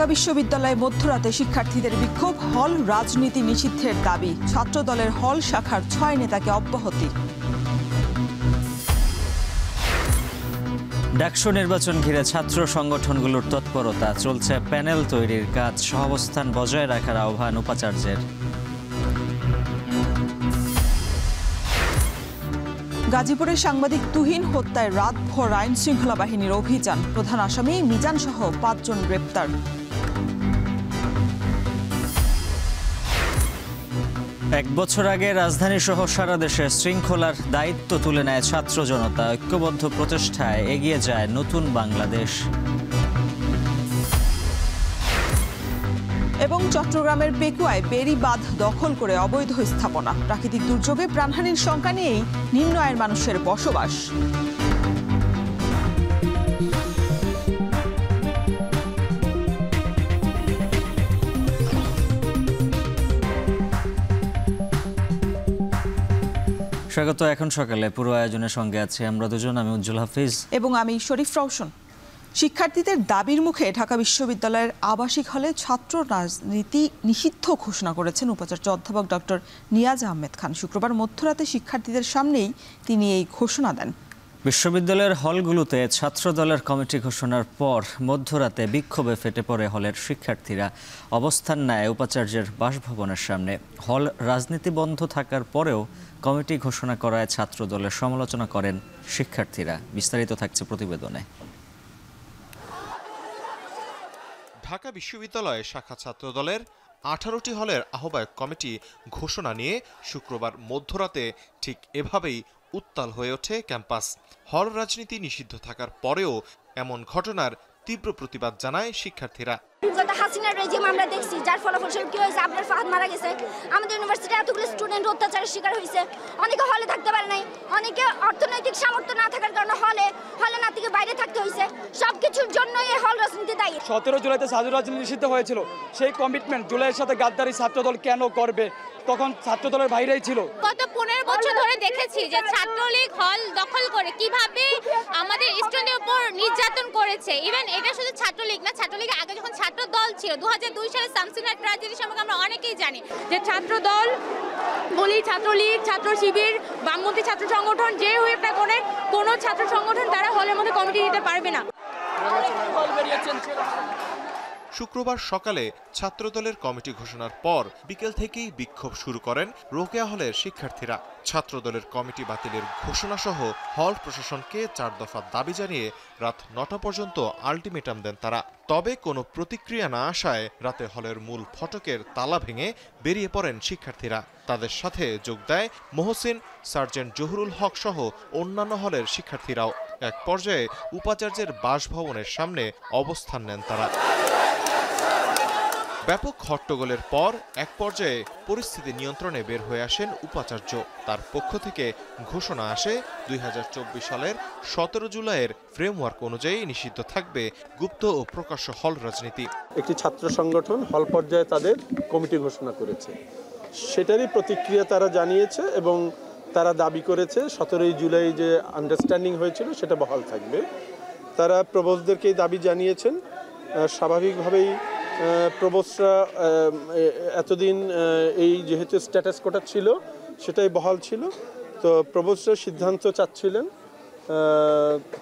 ঢাকা বিশ্ববিদ্যালয়ে মধ্যরাতে শিক্ষার্থীদের বিক্ষোভ, হল রাজনীতি নিষিদ্ধের দাবি, ছাত্রদলের হল শাখার ৬ নেতাকে অব্যাহতি। ডাকসু নির্বাচন ঘিরে ছাত্র সংগঠনগুলোর তৎপরতা, চলছে প্যানেল তৈরির কাজ, সহাবস্থান বজায় রাখার আহ্বান উপাচার্যের। গাজীপুরের সাংবাদিক তুহিন হত্যায় রাতভর আইন শৃঙ্খলা বাহিনীর অভিযান, প্রধান আসামি মিজান সহ ৫ জন গ্রেপ্তার। এক বছর আগে রাজধানী সহ সারা দেশে শৃঙ্খলার দায়িত্ব তুলে নেয় ছাত্র জনতা, ঐক্যবদ্ধ প্রচেষ্টায় এগিয়ে যায় নতুন বাংলাদেশ। এবং চট্টগ্রামের পেকুয়ায় বেড়ি বাঁধ দখল করে অবৈধ স্থাপনা, প্রাকৃতিক দুর্যোগে প্রাণহানির শঙ্কা নিয়েই নিম্ন আয়ের মানুষের বসবাস। স্বাগত। এখন সকালে পুরো আয়োজনের সঙ্গে আছি আমরা দুজন, আমি উজ্জ্বল হাফিজ এবং আমি শরীফ রওশন। শিক্ষার্থীদের দাবির মুখে ঢাকা বিশ্ববিদ্যালয়ের আবাসিক হলে ছাত্র রাজনীতি নিষিদ্ধ ঘোষণা করেছেন উপাচার্য অধ্যাপক ডক্টর নিয়াজ আহমেদ খান। শুক্রবার মধ্যরাতে শিক্ষার্থীদের সামনেই তিনি এই ঘোষণা দেন। বিশ্ববিদ্যালয়ের হলগুলোতে ছাত্র দলের কমিটি ঘোষণার পর মধ্যরাতে বিক্ষোভে ফেটে পড়ে হলের শিক্ষার্থীরা। অবস্থান নেয় উপাচার্যের বাসভবনের সামনে। হল রাজনীতি বন্ধ থাকার পরেও কমিটি ঘোষণা করায় ছাত্র দলের সমালোচনা করেন শিক্ষার্থীরা। বিস্তারিত থাকছে প্রতিবেদনে। ঢাকা বিশ্ববিদ্যালয়ে শাখা ছাত্র দলের 18টি হলের আহ্বায়ক কমিটি ঘোষণা নিয়ে শুক্রবার মধ্যরাতে ঠিক এভাবেই উত্তাল হয়ে ওঠে ক্যাম্পাস। হল রাজনীতি নিষিদ্ধ থাকার পরেও এমন ঘটনার তীব্র প্রতিবাদ জানায় শিক্ষার্থীরা। হাসিনার রেজিম আমরা দেখছি, যার ফলাফল কি হয়েছে, আপনার ফাহাদ মারা গেছে, আমাদের ইউনিভার্সিটি এতগুলো স্টুডেন্ট অত্যাচারের শিকার হয়েছে, অনেকে হলে থাকতে পারে নাই, অনেকে অর্থনৈতিক সামর্থ্য না থাকার কারণে হলে না থেকে বাইরে থাকতে হয়েছে। সবকিছুর জন্যই এই হল রাজনীতি দায়ী। 17 জুলাইতে ছাত্র রাজনীতি নিষিদ্ধ হয়েছিল, সেই কমিটমেন্ট জুলাইয়ের সাথে গাদ্দারি ছাত্রদল কেন করবে? তখন ছাত্রদলের বাইরেই ছিল। গত 15 বছর ধরে দেখেছি যে ছাত্রলীগ হল দখল করে কিভাবে আমাদের স্টুডেন্টের উপর নির্যাতন করেছে। ইভেন এটা শুধু ছাত্রলীগ না, ছাত্রলীগের আগে যখন ছাত্র দল ছিল 2002 সালে শামসুন্নাহার ট্র্যাজেডি সম্পর্কে আমরা অনেকেই জানি যে ছাত্র দল বলি, ছাত্রলীগ, ছাত্র শিবির, বামপন্থী ছাত্র সংগঠন যে হয়ে না কোনো ছাত্র সংগঠন তারা হলের মধ্যে কমিটি দিতে পারবে না। শুক্রবার সকালে ছাত্রদলের কমিটি ঘোষণার পর বিকেল থেকেই বিক্ষোভ শুরু করেন রোকেয়া হলের শিক্ষার্থীরা। ছাত্রদলের কমিটি বাতিলের ঘোষণা সহ হল প্রশাসনকে 4 দফা দাবি জানিয়ে রাত 9টা পর্যন্ত আলটিমেটাম দেন তারা। তবে কোনো প্রতিক্রিয়া না আসায় রাতে হলের মূল ফটকের তালা ভেঙে বেরিয়ে পড়েন শিক্ষার্থীরা। তাদের সাথে যোগ দেয় মহসিন, সার্জেন্ট জহুরুল হক সহ অন্যান্য হলের শিক্ষার্থীরাও। এক পর্যায়ে উপাচার্যের বাসভবনের সামনে অবস্থান নেন তারা। ব্যাপক হট্টগোলের পর এক পর্যায়ে পরিস্থিতি নিয়ন্ত্রণে বের হয়ে আসেন উপাচার্য। তার পক্ষ থেকে ঘোষণা আসে 2024 সালের 17 জুলাইয়ের ফ্রেমওয়ার্ক অনুযায়ী নিষিদ্ধ থাকবে গুপ্ত ও প্রকাশ্য হল রাজনীতি। একটি ছাত্র সংগঠন হল পর্যায়ে তাদের কমিটি ঘোষণা করেছে, সেটারই প্রতিক্রিয়া তারা জানিয়েছে এবং তারা দাবি করেছে 17 জুলাই যে আন্ডারস্ট্যান্ডিং হয়েছিল সেটা বহাল থাকবে। তারা প্রবোসদেরকেই দাবি জানিয়েছেন। স্বাভাবিকভাবেই প্রবোসরা এতদিন এই যেহেতু স্ট্যাটাস কোটা ছিল সেটাই বহাল ছিল, তো প্রবোসরা সিদ্ধান্ত চাচ্ছিলেন,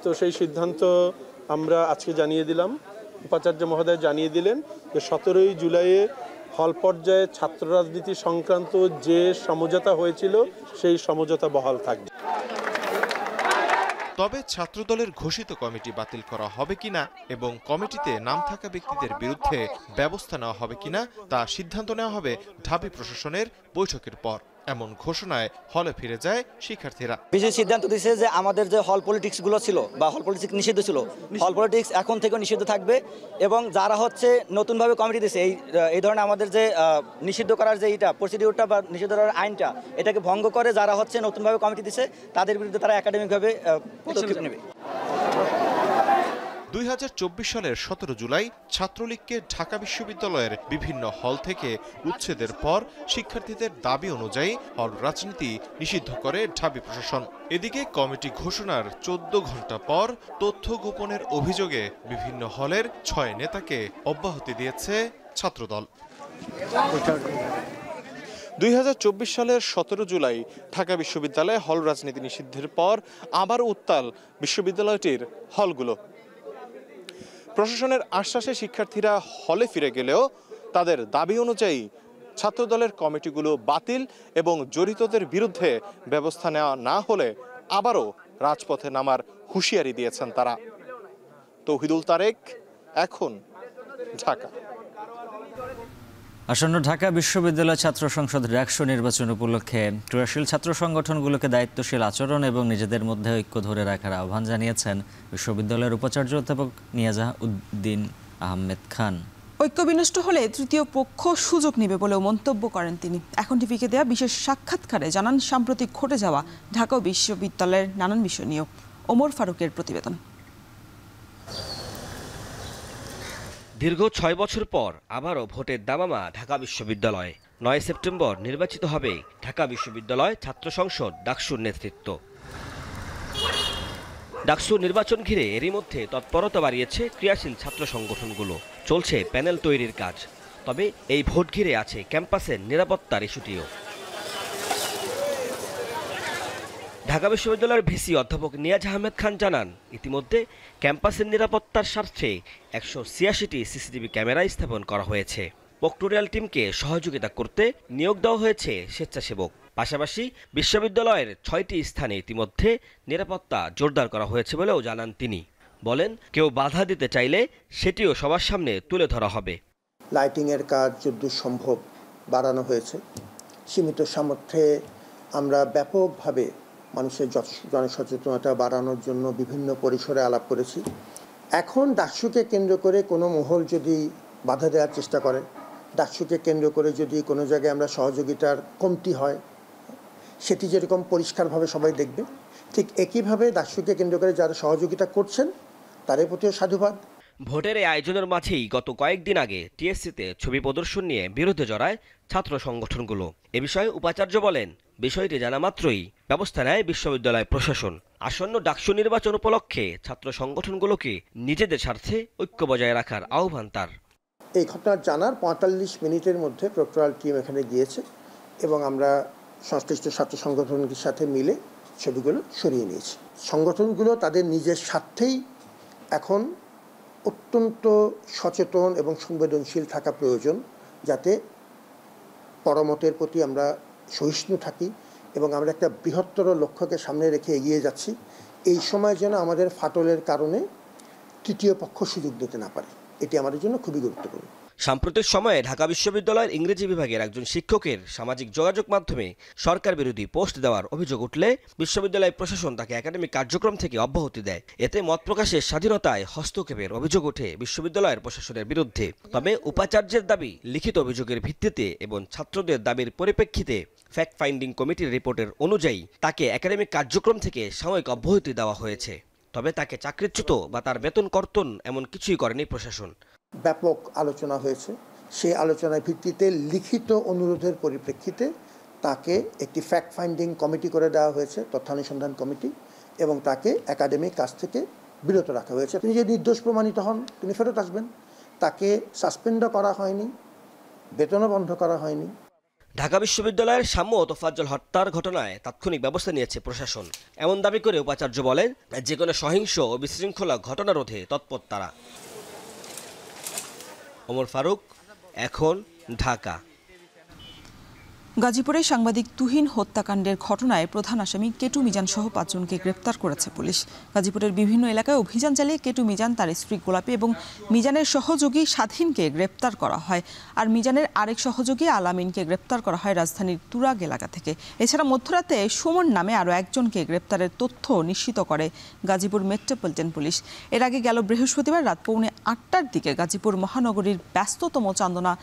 তো সেই সিদ্ধান্ত আমরা আজকে জানিয়ে দিলাম। উপাচার্য মহোদয় জানিয়ে দিলেন যে 17 জুলাইয়ে হল পর্যায়ে ছাত্র রাজনীতি সংক্রান্ত যে সমঝোতা হয়েছিল সেই সমঝোতা বহাল থাকবে। তবে ছাত্রদলের ঘোষিত কমিটি বাতিল করা হবে কিনা এবং কমিটিতে নাম থাকা ব্যক্তিদের বিরুদ্ধে ব্যবস্থা নেওয়া হবে কিনা তা সিদ্ধান্ত নেওয়া হবে ঢাবি প্রশাসনের বৈঠকের পর। এমন ঘোষণায় হলে ফিরে যায় শিক্ষার্থীরা। বিশেষ সিদ্ধান্ত দিয়েছে যে আমাদের যে হল পলিটিক্স গুলো ছিল বা হল পলিটিক্স নিষিদ্ধ ছিল, হল পলিটিক্স এখন থেকে নিষিদ্ধ থাকবে এবং যারা হচ্ছে নতুনভাবে কমিটি দিয়েছে এই ধরনের আমাদের যে নিষিদ্ধ করার যে এইটা প্রসিডিউরটা বা নিষিদ্ধ করার আইনটা এটাকে ভঙ্গ করে যারা হচ্ছে নতুনভাবে কমিটি দিয়েছে তাদের বিরুদ্ধে তারা একাডেমিকভাবে পদক্ষেপ নেবে। 2024 সালের 17 জুলাই ছাত্রলীগকে ঢাকা বিশ্ববিদ্যালয়ের বিভিন্ন হল থেকে উচ্ছেদের পর শিক্ষার্থীদের দাবি অনুযায়ী হল রাজনীতি নিষিদ্ধ করে ঢাবি প্রশাসন। এদিকে কমিটি ঘোষণার 14 ঘণ্টা পর তথ্য গোপনের অভিযোগে বিভিন্ন হলের 6 নেতাকে অব্যাহতি দিয়েছে ছাত্রদল। 2024 সালের 17 জুলাই ঢাকা বিশ্ববিদ্যালয়ে হল রাজনীতি নিষিদ্ধের পর আবার উত্তাল বিশ্ববিদ্যালয়টির হলগুলো। প্রশাসনের আশ্বাসে শিক্ষার্থীরা হলে ফিরে গেলেও তাদের দাবি অনুযায়ী ছাত্রদলের কমিটিগুলো বাতিল এবং জড়িতদের বিরুদ্ধে ব্যবস্থা নেওয়া না হলে আবারও রাজপথে নামার হুঁশিয়ারি দিয়েছেন তারা। তৌহিদুল তারেক, এখন, ঢাকা। আসন্ন ঢাকা বিশ্ববিদ্যালয় ছাত্র সংসদ ডাকসু নির্বাচন উপলক্ষে ক্রিয়াশীল ছাত্র সংগঠনগুলোকে দায়িত্বশীল আচরণ এবং নিজেদের মধ্যে ঐক্য ধরে রাখার আহ্বান জানিয়েছেন বিশ্ববিদ্যালয়ের উপাচার্য অধ্যাপক নিয়াজউদ্দিন আহমেদ খান। ঐক্য বিনষ্ট হলে তৃতীয় পক্ষ সুযোগ নেবে বলেও মন্তব্য করেন তিনি। এখন টিভিকে দেয়া বিশেষ সাক্ষাৎকারে জানান সাম্প্রতিক ঘটে যাওয়া ঢাকা বিশ্ববিদ্যালয়ের নানান বিষয় নিয়েও। ওমর ফারুকের প্রতিবেদন। দীর্ঘ 6 বছর পর আবারও ভোটের দামামা ঢাকা বিশ্ববিদ্যালয়ে। 9 সেপ্টেম্বর নির্বাচিত হবে ঢাকা বিশ্ববিদ্যালয় ছাত্র সংসদ ডাকসুর নেতৃত্ব। ডাকসু নির্বাচন ঘিরে এরই মধ্যে তৎপরতা বাড়িয়েছে ক্রিয়াশীল ছাত্র সংগঠনগুলো। চলছে প্যানেল তৈরির কাজ। তবে এই ভোট ঘিরে আছে ক্যাম্পাসের নিরাপত্তার ইস্যুটিও। ঢাকা বিশ্ববিদ্যালয়ের ভিসি অধ্যাপক নিয়াজ আহমেদ খান জানান, ইতিমধ্যে ক্যাম্পাসের নিরাপত্তার স্বার্থে 186টি সিসিটিভি ক্যামেরা স্থাপন করা হয়েছে। প্রক্টোরিয়াল টিমকে সহযোগিতা করতে নিয়োগ দেওয়া হয়েছে স্বেচ্ছাসেবক। পাশাপাশি বিশ্ববিদ্যালয়ের 6টি স্থানে ইতিমধ্যে নিরাপত্তা জোরদার করা হয়েছে বলেও জানান তিনি। বলেন, কেউ বাধা দিতে চাইলে সেটিও সবার সামনে তুলে ধরা হবে। লাইটিংয়ের কাজ যতদূর সম্ভব বাড়ানো হয়েছে। সীমিত সামর্থ্যে আমরা ব্যাপকভাবে মানুষের জনসচেতনতা বাড়ানোর জন্য বিভিন্ন পরিসরে আলাপ করেছি। এখন ডাকসুকে কেন্দ্র করে কোনো মহল যদি বাধা দেওয়ার চেষ্টা করে, ডাকসুকে কেন্দ্র করে যদি কোনো জায়গায় আমরা সহযোগিতার কমতি হয়, সেটি যেরকম পরিষ্কারভাবে সবাই দেখবে, ঠিক একইভাবে ডাকসুকে কেন্দ্র করে যারা সহযোগিতা করছেন তাদের প্রতিও সাধুবাদ। ভোটের এই আয়োজনের মাঝেই গত কয়েকদিন আগে টিএসসিতে ছবি প্রদর্শন নিয়ে বিরুদ্ধে জড়ায় ছাত্র সংগঠনগুলো। এ বিষয়ে উপাচার্য বলেন, বিষয়টি জানা মাত্রই ব্যবস্থা নেয় বিশ্ববিদ্যালয় প্রশাসন। আসন্ন ডাকসু নির্বাচন উপলক্ষে ছাত্র সংগঠনগুলোকে নিজেদের স্বার্থে ঐক্য বজায় রাখার আহ্বান তার। এই ঘটনা জানার 45 মিনিটের মধ্যে প্রক্টোরিয়াল টিম এখানে গিয়েছে এবং আমরা সংশ্লিষ্ট ছাত্র সংগঠনের সাথে মিলে ছবিগুলো সরিয়ে নিয়েছি। সংগঠনগুলো তাদের নিজের স্বার্থেই এখন অত্যন্ত সচেতন এবং সংবেদনশীল থাকা প্রয়োজন, যাতে পরমতের প্রতি আমরা সহিষ্ণু থাকি এবং আমরা একটা বৃহত্তর লক্ষ্যকে সামনে রেখে এগিয়ে যাচ্ছি। এই সময় যেন আমাদের ফাটলের কারণে তৃতীয় পক্ষ সুযোগ দিতে না পারে, এটি আমাদের জন্য খুবই গুরুত্বপূর্ণ। সাম্প্রতিক সময়ে ঢাকা বিশ্ববিদ্যালয়ের ইংরেজি বিভাগের একজন শিক্ষকের সামাজিক যোগাযোগ মাধ্যমে সরকার বিরোধী পোস্ট দেওয়ার অভিযোগ উঠলে বিশ্ববিদ্যালয় প্রশাসন তাকে একাডেমিক কার্যক্রম থেকে অব্যাহতি দেয়। এতে মত প্রকাশের স্বাধীনতায় হস্তক্ষেপের অভিযোগ ওঠে বিশ্ববিদ্যালয়ের প্রশাসনের বিরুদ্ধে। তবে উপাচার্যের দাবি, লিখিত অভিযোগের ভিত্তিতে এবং ছাত্রদের দাবির পরিপ্রেক্ষিতে ফ্যাক্ট ফাইন্ডিং কমিটির রিপোর্টের অনুযায়ী তাকে একাডেমিক কার্যক্রম থেকে সাময়িক অব্যাহতি দেওয়া হয়েছে। তবে তাকে চাকরিচ্যুত বা তার বেতন কর্তন এমন কিছুই করেনি প্রশাসন। ব্যাপক আলোচনা হয়েছে। সেই আলোচনার ভিত্তিতে লিখিত অনুরোধের পরিপ্রেক্ষিতে তাকে একটি ফ্যাক্ট ফাইন্ডিং কমিটি করে দেওয়া হয়েছে, তথ্যানুসন্ধান কমিটি, এবং তাকে একাডেমিক কাজ থেকে বিরত রাখা হয়েছে। তিনি যদি নির্দোষ প্রমাণিত হন তিনি ফেরত আসবেন। তাকে সাসপেন্ডও করা হয়নি, বেতনও বন্ধ করা হয়নি। ঢাকা বিশ্ববিদ্যালয়ের সাম্য ও তোফাজ্জল হত্যার ঘটনায় তাৎক্ষণিক ব্যবস্থা নিয়েছে প্রশাসন। এমন দাবি করে উপাচার্য বলেন, যে কোনো সহিংস ও বিশৃঙ্খলা ঘটনা রোধে তৎপর তারা। ওমর ফারুক, এখন, ঢাকা। গাজীপুরে সাংবাদিক তুহিন হত্যাকাণ্ডের ঘটনায় প্রধান আসামি কেটু মিজান সহ 5 জনকে গ্রেপ্তার করেছে পুলিশ। গাজীপুরের বিভিন্ন এলাকায় অভিযান চালিয়ে কেটু মিজান, তার স্ত্রী গোলাপী এবং মিজানের সহযোগী স্বাধীনকে গ্রেপ্তার করা হয়। আর মিজানের আরেক সহযোগী আলামিনকে গ্রেপ্তার করা হয় রাজধানীর তুরাগ এলাকা থেকে। এছাড়া মধ্যরাতে সুমন নামে আরও একজনকে গ্রেপ্তারের তথ্য নিশ্চিত করে গাজীপুর মেট্রোপলিটন পুলিশ। এর আগে গেল বৃহস্পতিবার রাত 8:45 দিকে গাজীপুর মহানগরীর ব্যস্ততম চান্দনা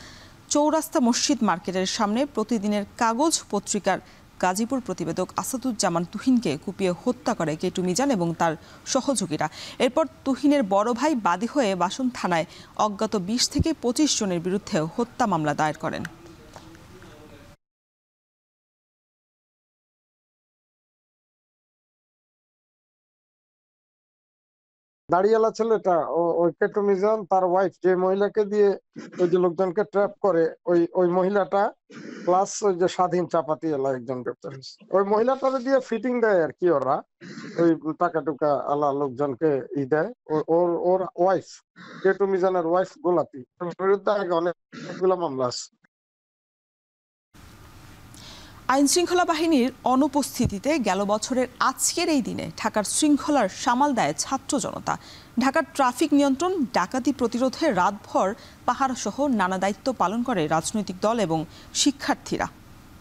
চৌরাস্তা মসজিদ মার্কেটের সামনে প্রতিদিনের কাগজ পত্রিকার গাজীপুর প্রতিবেদক আসাদুজ্জামান তুহিনকে কুপিয়ে হত্যা করে কেটু মিজান এবং তার সহযোগীরা। এরপর তুহিনের বড় ভাই বাদী হয়ে বাসন থানায় অজ্ঞাত 20 থেকে 25 জনের বিরুদ্ধে হত্যা মামলা দায়ের করেন। দাড়িওয়ালা ছেলেটা ওই কেটু মিজান তার ওয়াইফ যে মহিলাকে দিয়ে ওই যে লোকজনকে ট্র্যাপ করে ওই মহিলাটা প্লাস ওই যে স্বাধীন চাপাতি এলা একজন গ্রেপ্তার হয়েছে। ওই মহিলাটাকে দিয়ে ফিটিং দেয় আর কি, ওরা ওই টাকা টুকা আলা লোকজনকে দেয়। ওর ওয়াইফ কেটু মিজানের ওয়াইফ গোলাপি বিরুদ্ধে আগে অনেকগুলো মামলা আছে। আইনশৃঙ্খলা বাহিনীর অনুপস্থিতিতে গেল বছরের আজকের এই দিনে ঢাকার শৃঙ্খলার সামাল দেয় ছাত্র জনতা। ঢাকার ট্রাফিক নিয়ন্ত্রণ, ডাকাতি প্রতিরোধে রাতভর পাহারাসহ নানা দায়িত্ব পালন করে রাজনৈতিক দল এবং শিক্ষার্থীরা।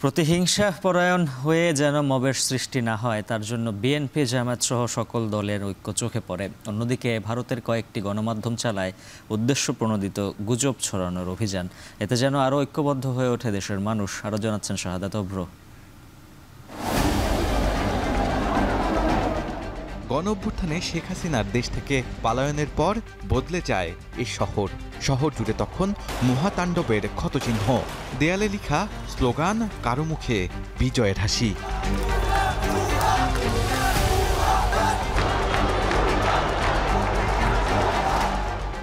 প্রতিহিংসা পরায়ণ হয়ে যেন মবের সৃষ্টি না হয় তার জন্য বিএনপি, জামায়াত সহ সকল দলের ঐক্য চোখে পড়ে। অন্যদিকে ভারতের কয়েকটি গণমাধ্যম চালায় উদ্দেশ্য প্রণোদিত গুজব ছড়ানোর অভিযান। এতে যেন আরও ঐক্যবদ্ধ হয়ে ওঠে দেশের মানুষ। আরও জানাচ্ছেন শাহাদাত অভ্র। গণঅভ্যুত্থানে শেখ হাসিনার দেশ থেকে পালায়নের পর বদলে যায় এই শহর। শহর জুড়ে তখন মহাতাণ্ডবের ক্ষতচিহ্ন, দেয়ালে লেখা স্লোগান, কারো মুখে বিজয়ের হাসি।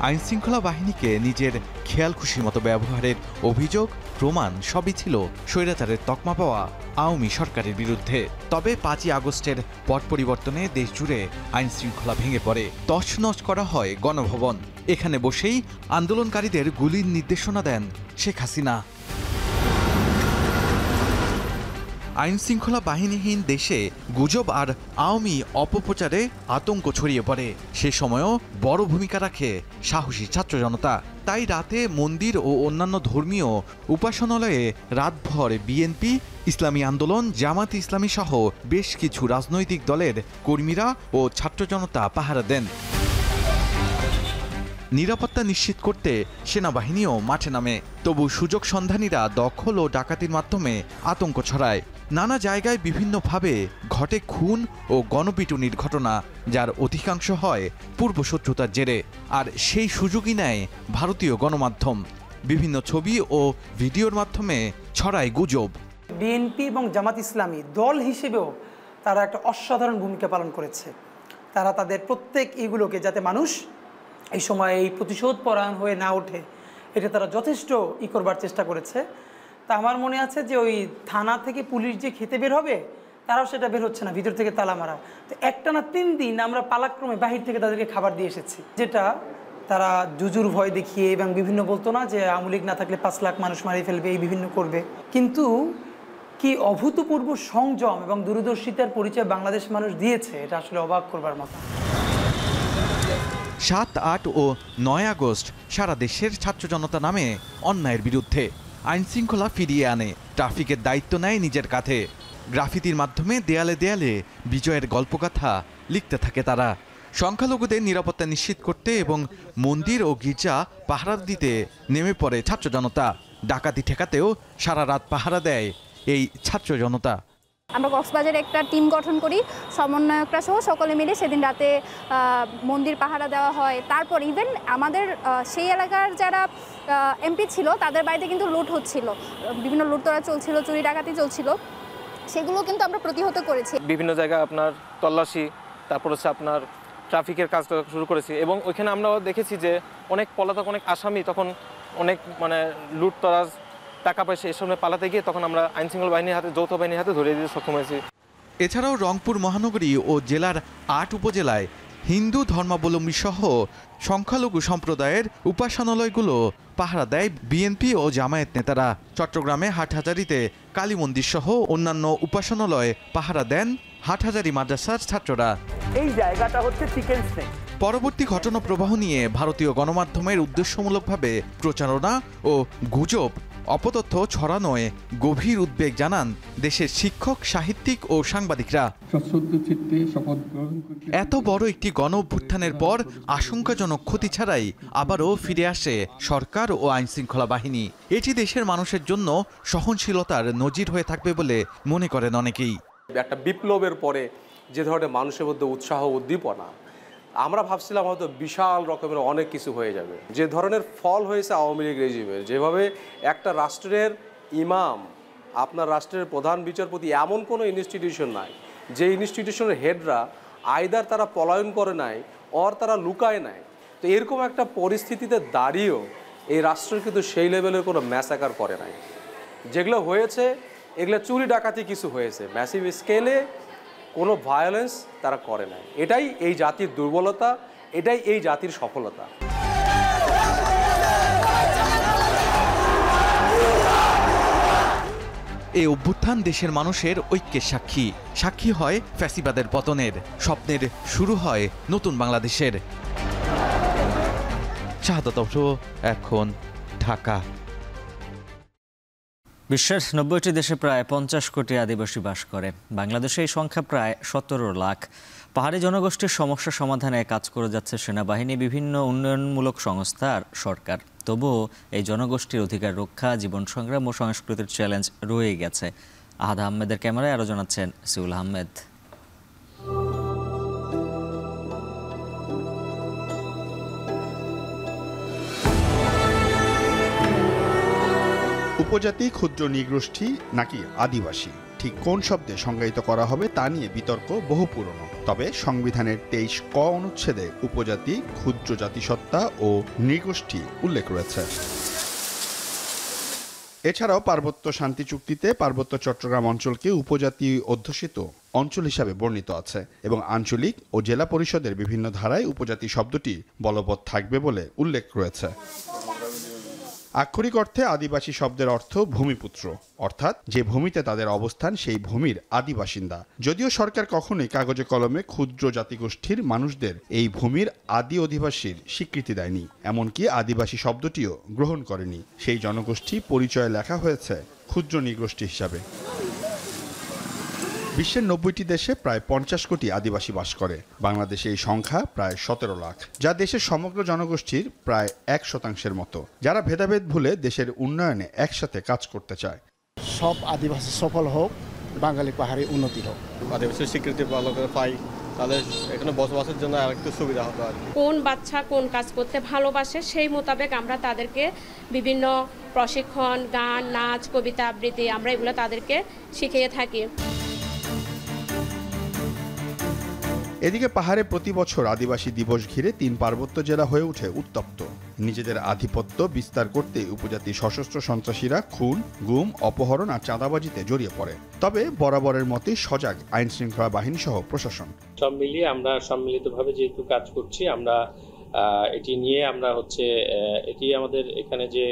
আইনশৃঙ্খলা বাহিনীকে নিজের খেয়াল খুশির মতো ব্যবহারের অভিযোগ, প্রমাণ সবই ছিল স্বৈরাচারের তকমা পাওয়া আওয়ামী সরকারের বিরুদ্ধে। তবে 5ই আগস্টের পট পরিবর্তনে দেশ জুড়ে আইন শৃঙ্খলা ভেঙে পড়ে, তছনছ করা হয় গণভবন। এখানে বসেই আন্দোলনকারীদের গুলির নির্দেশনা দেন শেখ হাসিনা। আইন শৃঙ্খলা বাহিনীহীন দেশে গুজব আর আওয়ামী অপপ্রচারে আতঙ্ক ছড়িয়ে পড়ে। সে সময়ও বড় ভূমিকা রাখে সাহসী ছাত্র জনতা। তাই রাতে মন্দির ও অন্যান্য ধর্মীয় উপাসনালয়ে রাতভর বিএনপি, ইসলামী আন্দোলন, জামাত ইসলামী সহ বেশ কিছু রাজনৈতিক দলের কর্মীরা ও ছাত্র জনতা পাহারা দেন। নিরাপত্তা নিশ্চিত করতে সেনাবাহিনীও মাঠে নামে। তবু সুযোগ সন্ধানীরা দখল ও ডাকাতির মাধ্যমে আতঙ্ক ছড়ায়। নানা জায়গায় বিভিন্নভাবে ঘটে খুন ও গণপিটুনির ঘটনা, যার অধিকাংশ হয় পূর্বশত্রুতার জেরে। আর সেই সুযোগই নেয় ভারতীয় গণমাধ্যম। বিভিন্ন ছবি ও ভিডিওর মাধ্যমে ছড়ায় গুজব। বিএনপি এবং জামাত ইসলামী দল হিসেবেও তারা একটা অসাধারণ ভূমিকা পালন করেছে। তারা তাদের প্রত্যেক এগুলোকে যাতে মানুষ এই সময় এই প্রতিশোধ পরায়ণ হয়ে না ওঠে, এটা তারা যথেষ্ট করবার চেষ্টা করেছে। তা আমার মনে আছে যে ওই থানা থেকে পুলিশ যে খেতে বের হবে, তারাও সেটা বের হচ্ছে না, ভিতর থেকে তালা মারা। তো একটানা 3 দিন আমরা পালাক্রমে বাহির থেকে তাদেরকে খাবার দিয়ে এসেছি, যেটা তারা জুজুর ভয় দেখিয়ে এবং বিভিন্ন বলতো না যে আওয়ামী লীগ না থাকলে 5 লাখ মানুষ মারিয়ে ফেলবে, এই বিভিন্ন করবে। কিন্তু কি অভূতপূর্ব সংযম এবং দূরদর্শিতার পরিচয় বাংলাদেশ মানুষ দিয়েছে, এটা আসলে অবাক করবার মতো। 7, 8 ও 9 আগস্ট সারা দেশের ছাত্র জনতা নামে অন্যায়ের বিরুদ্ধে আইন শৃঙ্খলা ফিরিয়ে আনে। ট্রাফিকের দায়িত্ব নেয় নিজের কাঁধে। গ্রাফিতির মাধ্যমে দেয়ালে দেয়ালে বিজয়ের গল্পকথা লিখতে থাকে তারা। সংখ্যালঘুদের নিরাপত্তা নিশ্চিত করতে এবং মন্দির ও গির্জা পাহারা দিতে নেমে পড়ে ছাত্র জনতা। ডাকাতি ঠেকাতেও সারা রাত পাহারা দেয় এই ছাত্র জনতা। আমরা কক্সবাজারে একটা টিম গঠন করি, সমন্বয়করা সহ সকলে মিলে সেদিন রাতে মন্দির পাহারা দেওয়া হয়। তারপর ইভেন আমাদের সেই এলাকার যারা এমপি ছিল তাদের বাড়িতে কিন্তু লুট হচ্ছিল, বিভিন্ন লুটতরা চলছিল, চুরি ডাকাতি চলছিল, সেগুলো কিন্তু আমরা প্রতিহত করেছি। বিভিন্ন জায়গায় আপনার তল্লাশি, তারপর হচ্ছে আপনার ট্রাফিকের কাজ শুরু করেছি এবং ওইখানে আমরাও দেখেছি যে অনেক পলাতক, অনেক আসামি তখন অনেক লুটতরাজ, টাকা পয়সা এসব পালাতে গিয়ে তখন আমরা আইনশৃঙ্খলা বাহিনীর হাতে, যৌথ বাহিনীর হাতে ধরিয়ে দিতে সক্ষম হয়েছি। এছাড়াও রংপুর মহানগরী ও জেলার 8 উপজেলায় হিন্দু ধর্মাবলম্বী সহ সংখ্যালঘু সম্প্রদায়ের উপাসনালয়গুলো পাহারা দেয় বিএনপি ও জামায়াত নেতারা। চট্টগ্রামে হাটহাজারীতে কালী মন্দির সহ অন্যান্য উপাসনালয়ে পাহারা দেন হাটহাজারী মাদ্রাসার ছাত্ররা। এই জায়গাটা হচ্ছে চিকেন স্নেক। পরবর্তী ঘটনা প্রবাহ নিয়ে ভারতীয় গণমাধ্যমের উদ্দেশ্যমূলকভাবে প্রচারণা ও গুজব অপতথ্য ছড়ানোয় গভীর উদ্বেগ জানান দেশের শিক্ষক, সাহিত্যিক ও সাংবাদিকরা। এত বড় একটি গণ অভ্যুত্থানের পর আশঙ্কাজনক ক্ষতি ছাড়াই আবারও ফিরে আসে সরকার ও আইনশৃঙ্খলা বাহিনী। এটি দেশের মানুষের জন্য সহনশীলতার নজির হয়ে থাকবে বলে মনে করেন অনেকেই। একটা বিপ্লবের পরে যে ধরনের মানুষের মধ্যে উৎসাহ উদ্দীপনা, আমরা ভাবছিলাম হয়তো বিশাল রকমের অনেক কিছু হয়ে যাবে। যে ধরনের ফল হয়েছে আওয়ামী লীগ রেজিমের, যেভাবে একটা রাষ্ট্রের ইমাম, আপনার রাষ্ট্রের প্রধান বিচারপতি, এমন কোনো ইনস্টিটিউশন নাই যে ইনস্টিটিউশনের হেডরা আইদার তারা পলায়ন করে নাই অর তারা লুকায় নাই। তো এরকম একটা পরিস্থিতিতে দাঁড়িয়েও এই রাষ্ট্র কিন্তু সেই লেভেলের কোনো ম্যাসাকার করে নাই। যেগুলো হয়েছে এগুলো চুরি ডাকাতি কিছু হয়েছে, ম্যাসিভ স্কেলে কোনো ভায়োলেন্স তারা করে নাই। এটাই এই জাতির দুর্বলতা, এটাই এই জাতির সফলতা। এই অভ্যুত্থান দেশের মানুষের ঐক্যের সাক্ষী। সাক্ষী হয় ফ্যাসিবাদের পতনের, স্বপ্নের শুরু হয় নতুন বাংলাদেশের। শাহাদাত অফরো, এখন, ঢাকা। বিশ্বের 90টি দেশে প্রায় 50 কোটি আদিবাসী বাস করে। বাংলাদেশে এই সংখ্যা প্রায় 17 লাখ। পাহাড়ি জনগোষ্ঠীর সমস্যা সমাধানে কাজ করে যাচ্ছে সেনাবাহিনী, বিভিন্ন উন্নয়নমূলক সংস্থা আর সরকার। তবুও এই জনগোষ্ঠীর অধিকার রক্ষা, জীবন সংগ্রাম ও সংস্কৃতির চ্যালেঞ্জ রয়ে গেছে। আহাদ আহমেদের ক্যামেরায় আরও জানাচ্ছেন সিউল আহমেদ। উপজাতি, ক্ষুদ্র নৃগোষ্ঠী নাকি আদিবাসী, ঠিক কোন শব্দে সংজ্ঞায়িত করা হবে তা নিয়ে বিতর্ক বহু পুরনো। তবে সংবিধানের 23 ক অনুচ্ছেদে উপজাতি, ক্ষুদ্র জাতিসত্তা ও নৃগোষ্ঠী উল্লেখ রয়েছে। এছাড়াও পার্বত্য শান্তি চুক্তিতে পার্বত্য চট্টগ্রাম অঞ্চলকে উপজাতি অধ্যুষিত অঞ্চল হিসাবে বর্ণিত আছে এবং আঞ্চলিক ও জেলা পরিষদের বিভিন্ন ধারায় উপজাতি শব্দটি বলবৎ থাকবে বলে উল্লেখ রয়েছে। আক্ষরিক অর্থে আদিবাসী শব্দের অর্থ ভূমিপুত্র, অর্থাৎ যে ভূমিতে তাদের অবস্থান সেই ভূমির আদি বাসিন্দা। যদিও সরকার কখনোই কাগজে কলমে ক্ষুদ্র জাতিগোষ্ঠীর মানুষদের এই ভূমির আদি অধিবাসীর স্বীকৃতি দেয়নি, এমনকি আদিবাসী শব্দটিও গ্রহণ করেনি। সেই জনগোষ্ঠী পরিচয়ে লেখা হয়েছে ক্ষুদ্র নৃগোষ্ঠী হিসাবে। বিশ্বের 90টি দেশে প্রায় 50 কোটি আদিবাসী বাস করে। বাংলাদেশে এই সংখ্যা প্রায় 17 লাখ, যা দেশের সমগ্র জনগোষ্ঠীর প্রায় 1% মতো, যারা ভেদাভেদ ভুলে দেশের উন্নয়নে একসাথে কাজ করতে চায়। সব আদিবাসী সফল হোক, বাঙালি পাহাড়ি উন্নতি হোক। আদিবাসী স্বীকৃতি ভালো করে পাই, তাহলে এখানে বসবাসের জন্য আরেকটু সুবিধা হবে। আর কোন বাচ্চা কোন কাজ করতে ভালোবাসে সেই মোতাবেক আমরা তাদেরকে বিভিন্ন প্রশিক্ষণ, গান, নাচ, কবিতা, আবৃত্তি আমরা এগুলো তাদেরকে শিখিয়ে থাকি। এদিকে পাহাড়ে প্রতি বছর আদিবাসী দিবস ঘিরে 3 পার্বত্য জেলা হয়ে ওঠে উত্তপ্ত। নিজেদের আধিপত্য বিস্তার করতে উপজাতি সশস্ত্র সন্ত্রাসীরা খুন, গুম, অপহরণ আর চাঁদাবাজিতে জড়িয়ে পড়ে। তবে বরাবরের মতোই সজাগ আইন শৃঙ্খলা বাহিনী সহ প্রশাসন। সব মিলিয়ে আমরা সম্মিলিতভাবে যেহেতু কাজ করছি, আমরা এটি নিয়ে আমরা এটি আমাদের এখানে যে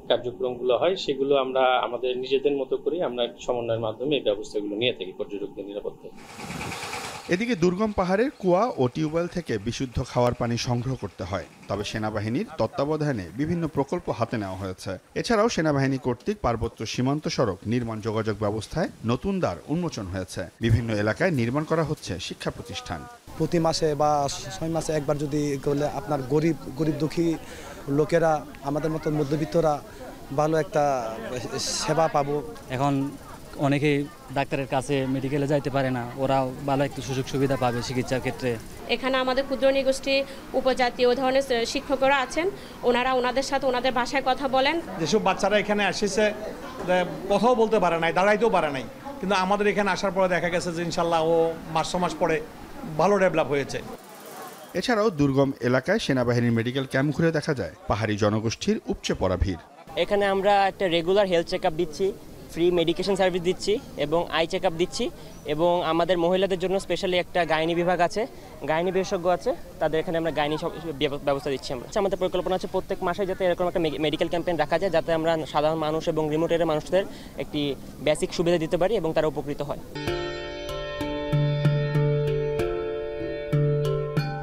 কার্যক্রমগুলো হয় সেগুলো আমরা আমাদের নিজেদের মতো করে আমরা সমন্বয়ের মাধ্যমে এই ব্যবস্থাগুলো নিয়ে থাকি পর্যটকদের নিরাপত্তায়। এদিকে দুর্গম পাহাড়ের কুয়া ও টিউবওয়েল থেকে বিশুদ্ধ খাওয়ার পানি সংগ্রহ করতে হয়। তবে সেনাবাহিনীর তত্ত্বাবধানে বিভিন্ন প্রকল্প হাতে নেওয়া হয়েছে। এছাড়াও সেনাবাহিনী কর্তৃক পার্বত্য সীমান্ত সড়ক নির্মাণ যোগাযোগ ব্যবস্থায় নতুন দ্বার উন্মোচন হয়েছে। বিভিন্ন এলাকায় নির্মাণ করা হচ্ছে শিক্ষা প্রতিষ্ঠান। প্রতি মাসে বা 6 মাসে একবার যদি করলে আপনার গরিব দুঃখী লোকেরা, আমাদের মতো মধ্যবিত্তরা ভালো একটা সেবা পাবো। এখন অনেকেই ডাক্তারের কাছে মেডিকেলে যাইতে পারে না, ওরাও ভালো একটু সুযোগ সুবিধা পাবে চিকিৎসার ক্ষেত্রে। এখানে আমাদের ক্ষুদ্র নৃগোষ্ঠী, উপজাতি ও ধরনের শিক্ষকরা আছেন, ওনারা ওনাদের সাথে ওনাদের ভাষায় কথা বলেন। যেসব বাচ্চারা এখানে এসেছে কথাও বলতে পারে নাই, দাঁড়াইতেও পারে নাই, কিন্তু আমাদের এখানে আসার পরে দেখা গেছে যে ইনশাল্লাহ ও মাস পরে ভালো ডেভেলপ হয়েছে। এছাড়াও দুর্গম এলাকায় সেনাবাহিনীর মেডিকেল ক্যাম্প ঘুরে দেখা যায় পাহাড়ি জনগোষ্ঠীর উপচে পড়া ভিড়। এখানে আমরা একটা রেগুলার হেলথ চেক আপ দিচ্ছি, ফ্রি মেডিকেশন সার্ভিস দিচ্ছি এবং আই চেক আপ দিচ্ছি, এবং আমাদের মহিলাদের জন্য স্পেশালি একটা গাইনি বিভাগ আছে, গাইনি বিশেষজ্ঞ আছে, তাদের এখানে আমরা গাইনি ব্যবস্থা দিচ্ছি। আমাদের পরিকল্পনা আছে প্রত্যেক মাসে যাতে এরকম একটা মেডিকেল ক্যাম্পেইন রাখা যায়, যাতে আমরা সাধারণ মানুষ এবং রিমোট এরিয়ার মানুষদের একটি বেসিক সুবিধা দিতে পারি এবং তারা উপকৃত হয়।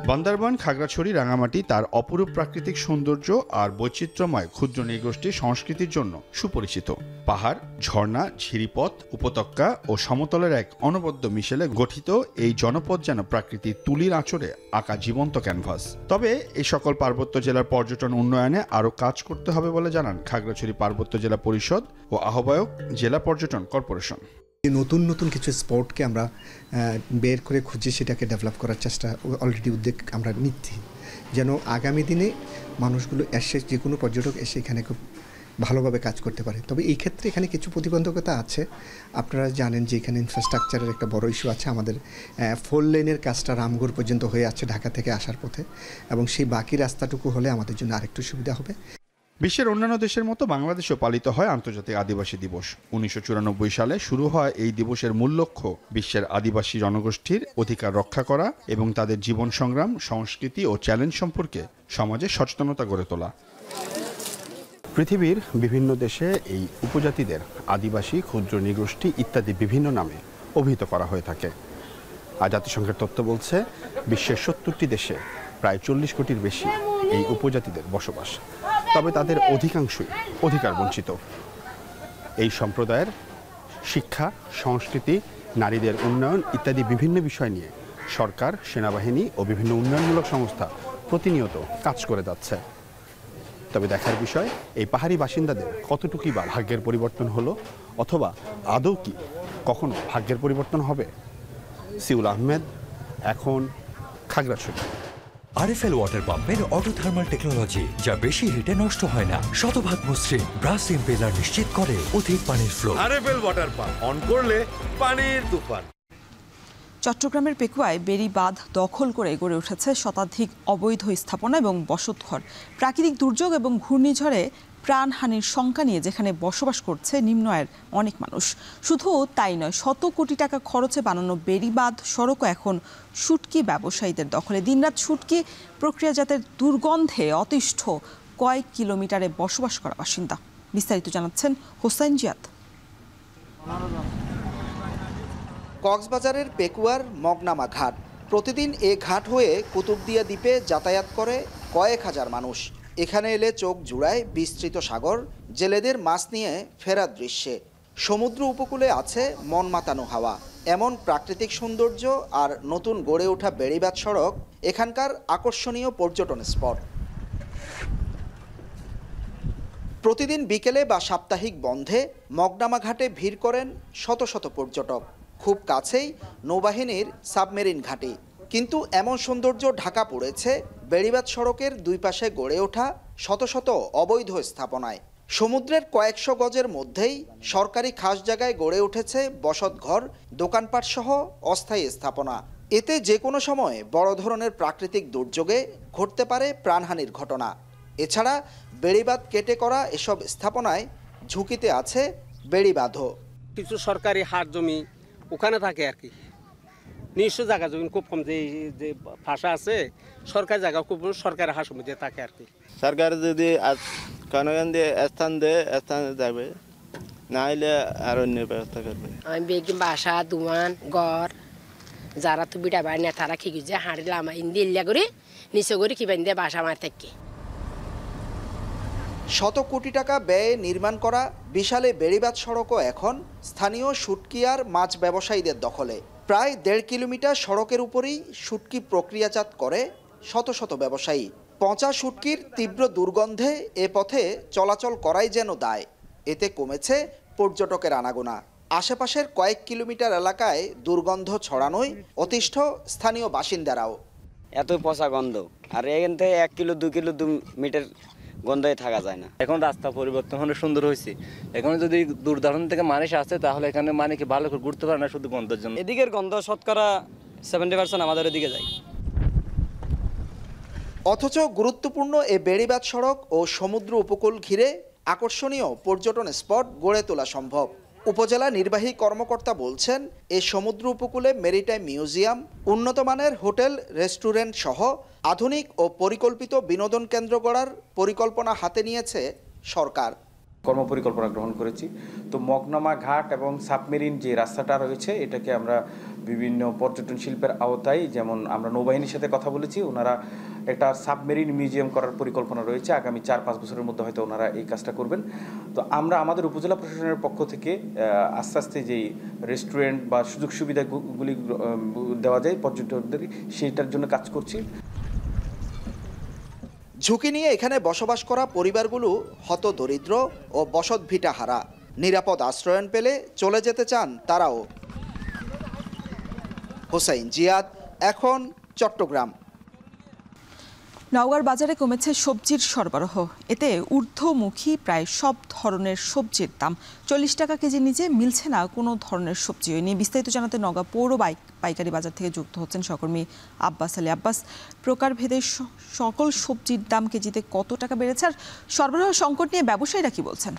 বান্দরবান, খাগড়াছড়ি, রাঙামাটি তার অপরূপ প্রাকৃতিক সৌন্দর্য আর বৈচিত্র্যময় ক্ষুদ্র নৃগোষ্ঠী সংস্কৃতির জন্য সুপরিচিত। পাহাড়, ঝর্ণা, ঝিরিপথ, উপত্যকা ও সমতলের এক অনবদ্য মিশেলে গঠিত এই জনপদ যেন প্রাকৃতিক তুলির আঁচড়ে আঁকা জীবন্ত ক্যানভাস। তবে এই সকল পার্বত্য জেলার পর্যটন উন্নয়নে আরও কাজ করতে হবে বলে জানান খাগড়াছড়ি পার্বত্য জেলা পরিষদ ও আহ্বায়ক, জেলা পর্যটন কর্পোরেশন। নতুন নতুন কিছু স্পটকে আমরা বের করে খুঁজে সেটাকে ডেভেলপ করার চেষ্টা অলরেডি উদ্যোগ আমরা নিচ্ছি, যেন আগামী দিনে মানুষগুলো এসে, যে কোনো পর্যটক এসে এখানে খুব ভালোভাবে কাজ করতে পারে। তবে এই ক্ষেত্রে এখানে কিছু প্রতিবন্ধকতা আছে। আপনারা জানেন যে এখানে ইনফ্রাস্ট্রাকচারের একটা বড় ইস্যু আছে। আমাদের 4 লেনের কাজটা রামগড় পর্যন্ত হয়ে আছে ঢাকা থেকে আসার পথে, এবং সেই বাকি রাস্তাটুকু হলে আমাদের জন্য আরেকটু সুবিধা হবে। বিশ্বের অন্যান্য দেশের মতো বাংলাদেশেও পালিত হয় আন্তর্জাতিক আদিবাসী দিবস। 1994 সালে শুরু হয় এই দিবসের মূল লক্ষ্য বিশ্বের আদিবাসী জনগোষ্ঠীর অধিকার রক্ষা করা এবং তাদের জীবন সংগ্রাম, সংস্কৃতি ও চ্যালেঞ্জ সম্পর্কে সমাজে সচেতনতা গড়ে তোলা। পৃথিবীর বিভিন্ন দেশে এই উপজাতিদের আদিবাসী, ক্ষুদ্র নৃগোষ্ঠী ইত্যাদি বিভিন্ন নামে অভিহিত করা হয়ে থাকে। আর জাতিসংঘের তথ্য বলছে বিশ্বের 70টি দেশে প্রায় 40 কোটির বেশি এই উপজাতিদের বসবাস। তবে তাদের অধিকাংশই অধিকার বঞ্চিত। এই সম্প্রদায়ের শিক্ষা, সংস্কৃতি, নারীদের উন্নয়ন ইত্যাদি বিভিন্ন বিষয় নিয়ে সরকার, সেনাবাহিনী ও বিভিন্ন উন্নয়নমূলক সংস্থা প্রতিনিয়ত কাজ করে যাচ্ছে। তবে দেখার বিষয় এই পাহাড়ি বাসিন্দাদের কতটুকুই বা ভাগ্যের পরিবর্তন হলো, অথবা আদৌ কি কখনো ভাগ্যের পরিবর্তন হবে। সিউল আহমেদ, এখন, খাগড়াছড়ি। আরএফএল ওয়াটার পাম্পের অটো থার্মাল টেকনোলজি, যা বেশি হিটে নষ্ট হয় না, শতভাগ মসৃণ ব্রাশ ইম্পেলার নিশ্চিত করে অধিক পানির flow. RFL water pump on করলে পানির তুফান। চট্টগ্রামের পেকুয়ায় বেড়ি বাঁধ দখল করে গড়ে উঠেছে শতাধিক অবৈধ স্থাপনা এবং বসতঘর। প্রাকৃতিক দুর্যোগ এবং ঘূর্ণিঝড়ে প্রাণহানির শঙ্কা নিয়ে যেখানে বসবাস করছে নিম্ন আয়ের অনেক মানুষ। শুধু তাই নয়, শত কোটি টাকা খরচে বানানো বেড়ি বাঁধ সড়কও এখন শুটকি ব্যবসায়ীদের দখলে। দিনরাত শুটকি প্রক্রিয়াজাতের দুর্গন্ধে অতিষ্ঠ কয়েক কিলোমিটারে বসবাস করা বাসিন্দা। বিস্তারিত জানাচ্ছেন হোসাইন জিয়াদ। কক্সবাজারের পেকুয়ার মগনামা ঘাট। প্রতিদিন এ ঘাট হয়ে কুতুবদিয়া দ্বীপে যাতায়াত করে কয়েক হাজার মানুষ। এখানে এলে চোখ জুড়ায় বিস্তৃত সাগর, জেলেদের মাছ নিয়ে ফেরার দৃশ্যে। সমুদ্র উপকূলে আছে মন মাতানো হাওয়া। এমন প্রাকৃতিক সৌন্দর্য আর নতুন গড়ে ওঠা বেড়িবাঁধ সড়ক এখানকার আকর্ষণীয় পর্যটন স্পট। প্রতিদিন বিকেলে বা সাপ্তাহিক বন্ধে মগনামা ঘাটে ভিড় করেন শত শত পর্যটক। খুব কাছেই নৌবাহিনীর সাবমেরিন ঘাঁটি। কিন্তু এমন সৌন্দর্য ঢাকা পড়েছে বেড়িবাঁধ সড়কের দুই পাশে গড়ে ওঠা শত শত অবৈধ স্থাপনায়। সমুদ্রের কয়েকশো গজের মধ্যেই সরকারি খাস জায়গায় গড়ে উঠেছে বসতঘর, দোকানপাট সহ অস্থায়ী স্থাপনা। এতে যে কোনো সময় বড় ধরনের প্রাকৃতিক দুর্যোগে ঘটতে পারে প্রাণহানির ঘটনা। এছাড়া বেড়িবাঁধ কেটে করা এসব স্থাপনায় ঝুঁকিতে আছে বেড়িবাঁধও। কিছু সরকারি হাট জমি ওখানে থাকে আর কি, নিজস্ব জায়গা জমি খুব কম। যে ভাষা আছে সরকারি জায়গা খুব, সরকারি হাট জমি থাকে আর কি। সরকার যদি কানগান দিয়ে স্থান দেয়, স্থানে যাবে, না হলে আর অন্য ব্যবস্থা করবে। আমি বেগি বাসা দুমান গড় যারা তো বিটা বাড়ি না তারা কি যে হাঁড়িলাম ইন্দি ইল্লা করে নিচে করে কি বান্ধে বাসা মার থাকে। শত কোটি টাকা ব্যয়ে নির্মাণ করা বিশালে বেড়িবাঁধ সড়কও এখন স্থানীয় শুটকি আর মাছ ব্যবসায়ীদের দখলে। প্রায় 1.5 কিলোমিটার সড়কের উপরই শুটকি প্রক্রিয়াজাত করে শত শত ব্যবসায়ী। পচা শুটকির তীব্র দুর্গন্ধে এ পথে চলাচল করাই যেন দায়। এতে কমেছে পর্যটকের আনাগোনা। আশেপাশের কয়েক কিলোমিটার এলাকায় দুর্গন্ধ ছড়ানোয় অতিষ্ঠ স্থানীয় বাসিন্দারাও। এত পচা গন্ধ, আর এখান থেকে 1 কিলো 2 কিলো 2 মিটার গন্ধে থাকা যায় না। এখন রাস্তা পরিবর্তন অনেক সুন্দর হয়েছে। এখানে যদি দূর দূরান্ত থেকে মানুষ আসে তাহলে এখানে মানে কি ভালো করে ঘুরতে পারে না, শুধু গন্ধের জন্য। এদিকের গন্ধ শতকরা 70% আমাদের এদিকে যায়। অথচ গুরুত্বপূর্ণ এ বেড়িবাঁধ সড়ক ও সমুদ্র উপকূল ঘিরে আকর্ষণীয় পর্যটন স্পট গড়ে তোলা সম্ভব। উপজেলা নির্বাহী কর্মকর্তা বলছেন, এই সমুদ্র উপকূলে মেরিটাইম মিউজিয়াম, উন্নত মানের হোটেল, রেস্টুরেন্ট সহ আধুনিক ও পরিকল্পিত বিনোদন কেন্দ্র গড়ার পরিকল্পনা হাতে নিয়েছে সরকার। কর্মপরিকল্পনা গ্রহণ করেছি। তো মগনামা ঘাট এবং সাবমেরিন যে রাস্তাটা রয়েছে এটাকে আমরা বিভিন্ন পর্যটন শিল্পের আওতায়, যেমন আমরা নৌবাহিনীর সাথে কথা বলেছি, ওনারা একটা সাবমেরিন মিউজিয়াম করার পরিকল্পনা রয়েছে। আগামী 4-5 বছরের মধ্যে হয়তো ওনারা এই কাজটা করবেন। তো আমরা আমাদের উপজেলা প্রশাসনের পক্ষ থেকে আস্তে আস্তে যেই রেস্টুরেন্ট বা সুযোগ সুবিধাগুলি দেওয়া যায় পর্যটকদের, সেইটার জন্য কাজ করছি। ঝুঁকি নিয়ে এখানে বসবাস করা পরিবারগুলো হতদরিদ্র ও বসতভিটা হারা। নিরাপদ আশ্রয়ন পেলে চলে যেতে চান তারাও। হোসাইন জিয়াদ, এখন চট্টগ্রাম। নওগাঁর বাজারে কমেছে সবজির সরবরাহ, এতে ঊর্ধ্বমুখী প্রায় সব ধরনের সবজির দাম। 40 টাকা কেজি নিচে মিলছে না কোনো ধরনের সবজি। ওই নিয়ে বিস্তারিত জানাতে নওগাঁ পৌর পাইকারি বাজার থেকে যুক্ত হচ্ছেন সহকর্মী আব্বাস আলী। আব্বাস, প্রকারভেদে সকল সবজির দাম কেজিতে কত টাকা বেড়েছে, আর সরবরাহ সংকট নিয়ে ব্যবসায়ীরা কি বলছেন?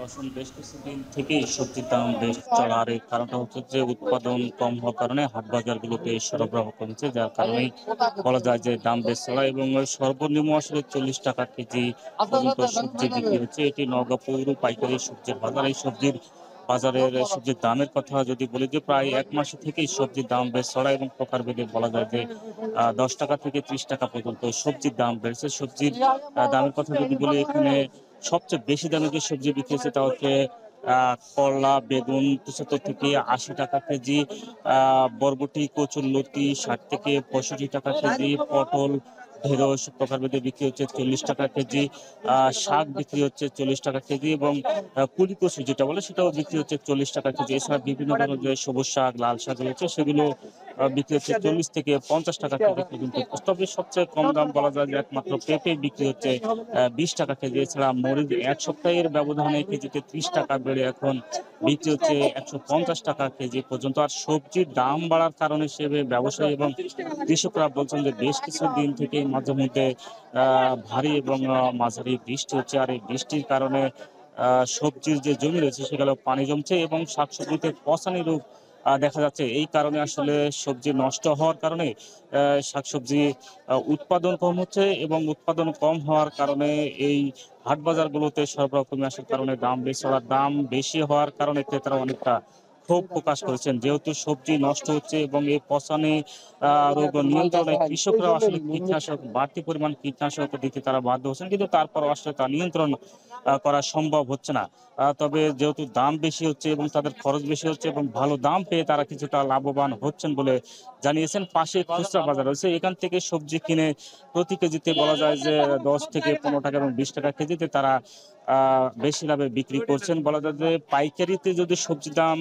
রসুন বেশ কিছুদিন থেকেই সবজির দাম বেশ চড়া, আর এই কারণটা হচ্ছে যে উৎপাদন কম হওয়ার কারণে হাট বাজারগুলোতে সরবরাহ কমেছে, যার কারণে বলা যায় যে দাম বেশ চড়া। এবং সর্বনিম্ন আসলে 40 টাকা কেজি পর্যন্ত সবজি বিক্রি হচ্ছে। এটি নওগাঁ পৌর পাইকারি সবজির বাজার। এই সবজির বাজারের সবজির দামের কথা যদি বলি, যে প্রায় 1 মাস থেকেই সবজির দাম বেশ চড়া এবং প্রকারভেদে বলা যায় যে 10 টাকা থেকে 30 টাকা পর্যন্ত সবজির দাম বেড়েছে। সবজির দামের কথা যদি বলি, এখানে সবচেয়ে বেশি দামে যে সবজি বিক্রি হচ্ছে তা হচ্ছে করলা, বেগুন 75 থেকে 80 টাকা কেজি, বরবটি, কচুরলতি 60 থেকে 65 টাকা কেজি, পটল, ঢেঁড়স প্রকারভেদে বিক্রি হচ্ছে 40 টাকা কেজি, শাক বিক্রি হচ্ছে 40 টাকা কেজি, এবং কুলি কচু যেটা বলে সেটাও বিক্রি হচ্ছে 40 টাকা কেজি। এছাড়া বিভিন্ন ধরনের যে সবুজ শাক, লাল শাক রয়েছে সেগুলো বিক্রি হচ্ছে 40 থেকে 50 টাকা কেজি পর্যন্ত। তবে সবচেয়ে কম দাম বলা যায় যে একমাত্র পেঁপে বিক্রি হচ্ছে 20 টাকা কেজি। এছাড়া মরিচ 1 সপ্তাহের ব্যবধানে কেজিতে 30 টাকা বেড়ে এখন বিক্রি হচ্ছে 150 টাকা কেজি পর্যন্ত। আর সবজির দাম বাড়ার কারণে হিসেবে ব্যবসায়ী এবং কৃষকরা বলছেন যে বেশ কিছুদিন থেকে মাঝে মধ্যে ভারী এবং মাঝারি বৃষ্টি হচ্ছে, আর এই বৃষ্টির কারণে সবজির যে জমি রয়েছে সেগুলো পানি জমছে এবং শাকসবজিতে পচানি রোগ দেখা যাচ্ছে। এই কারণে আসলে সবজি নষ্ট হওয়ার কারণে শাকসবজি উৎপাদন কম হচ্ছে, এবং উৎপাদন কম হওয়ার কারণে এই হাট বাজারগুলোতে সরবরাহ কমে আসার কারণে দাম বেশি, দাম বেশি হওয়ার কারণে ক্রেতারা অনেকটা ক্ষোভ প্রকাশ করেছেন। যেহেতু সবজি নষ্ট হচ্ছে এবং এই পচানি রোগ নিয়ন্ত্রণে কৃষকরা আসলে কীটনাশক, বাড়তি পরিমাণ কীটনাশক দিতে তারা বাধ্য হচ্ছেন, কিন্তু তারপর আসলে তা নিয়ন্ত্রণ করা সম্ভব হচ্ছে না। তবে যেহেতু দাম বেশি হচ্ছে এবং তাদের খরচ বেশি হচ্ছে এবং ভালো দাম পেয়ে তারা কিছুটা লাভবান হচ্ছেন বলে জানিয়েছেন। পাশে খুচরা বাজার রয়েছে, এখান থেকে সবজি কিনে প্রতি কেজিতে বলা যায় যে 10 থেকে 15 টাকা এবং 20 টাকা কেজিতে তারা বেশি লাভে বিক্রি করছেন। বলা যায় যে পাইকারিতে যদি সবজির দাম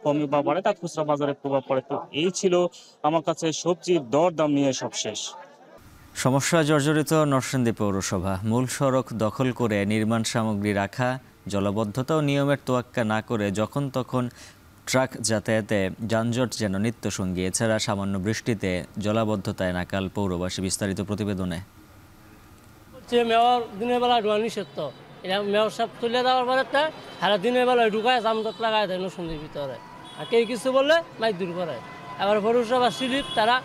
কমে বা বাড়ে তা খুচরা বাজারে প্রভাব পড়ে। তো এই ছিল আমার কাছে সবজির দর দাম নিয়ে সবশেষ। সমস্যা জর্জরিত নরসিংদী পৌরসভা। মূল সড়ক দখল করে নির্মাণ সামগ্রী রাখা, জলাবদ্ধতা ও নিয়মের তোয়াক্কা না করে যখন তখন ট্রাক যাতায়াতে যানজট যেন নিত্যসঙ্গী। এছাড়া সামান্য বৃষ্টিতে জলাবদ্ধতায় নাকাল পৌরবাসী। বিস্তারিত প্রতিবেদনে। মেয়র দিনের বেলা ঢুকা নিষিদ্ধ, এটা মেয়র সাহেব তুলে দেওয়ার পরে সারা দিনের বেলায় ঢুকায় যানজট লাগায় দেয় নরসিংদীর ভিতরে, আর কেউ কিছু বললে মাইক দূর করে। আবার পৌরসভা স্লিপ তারা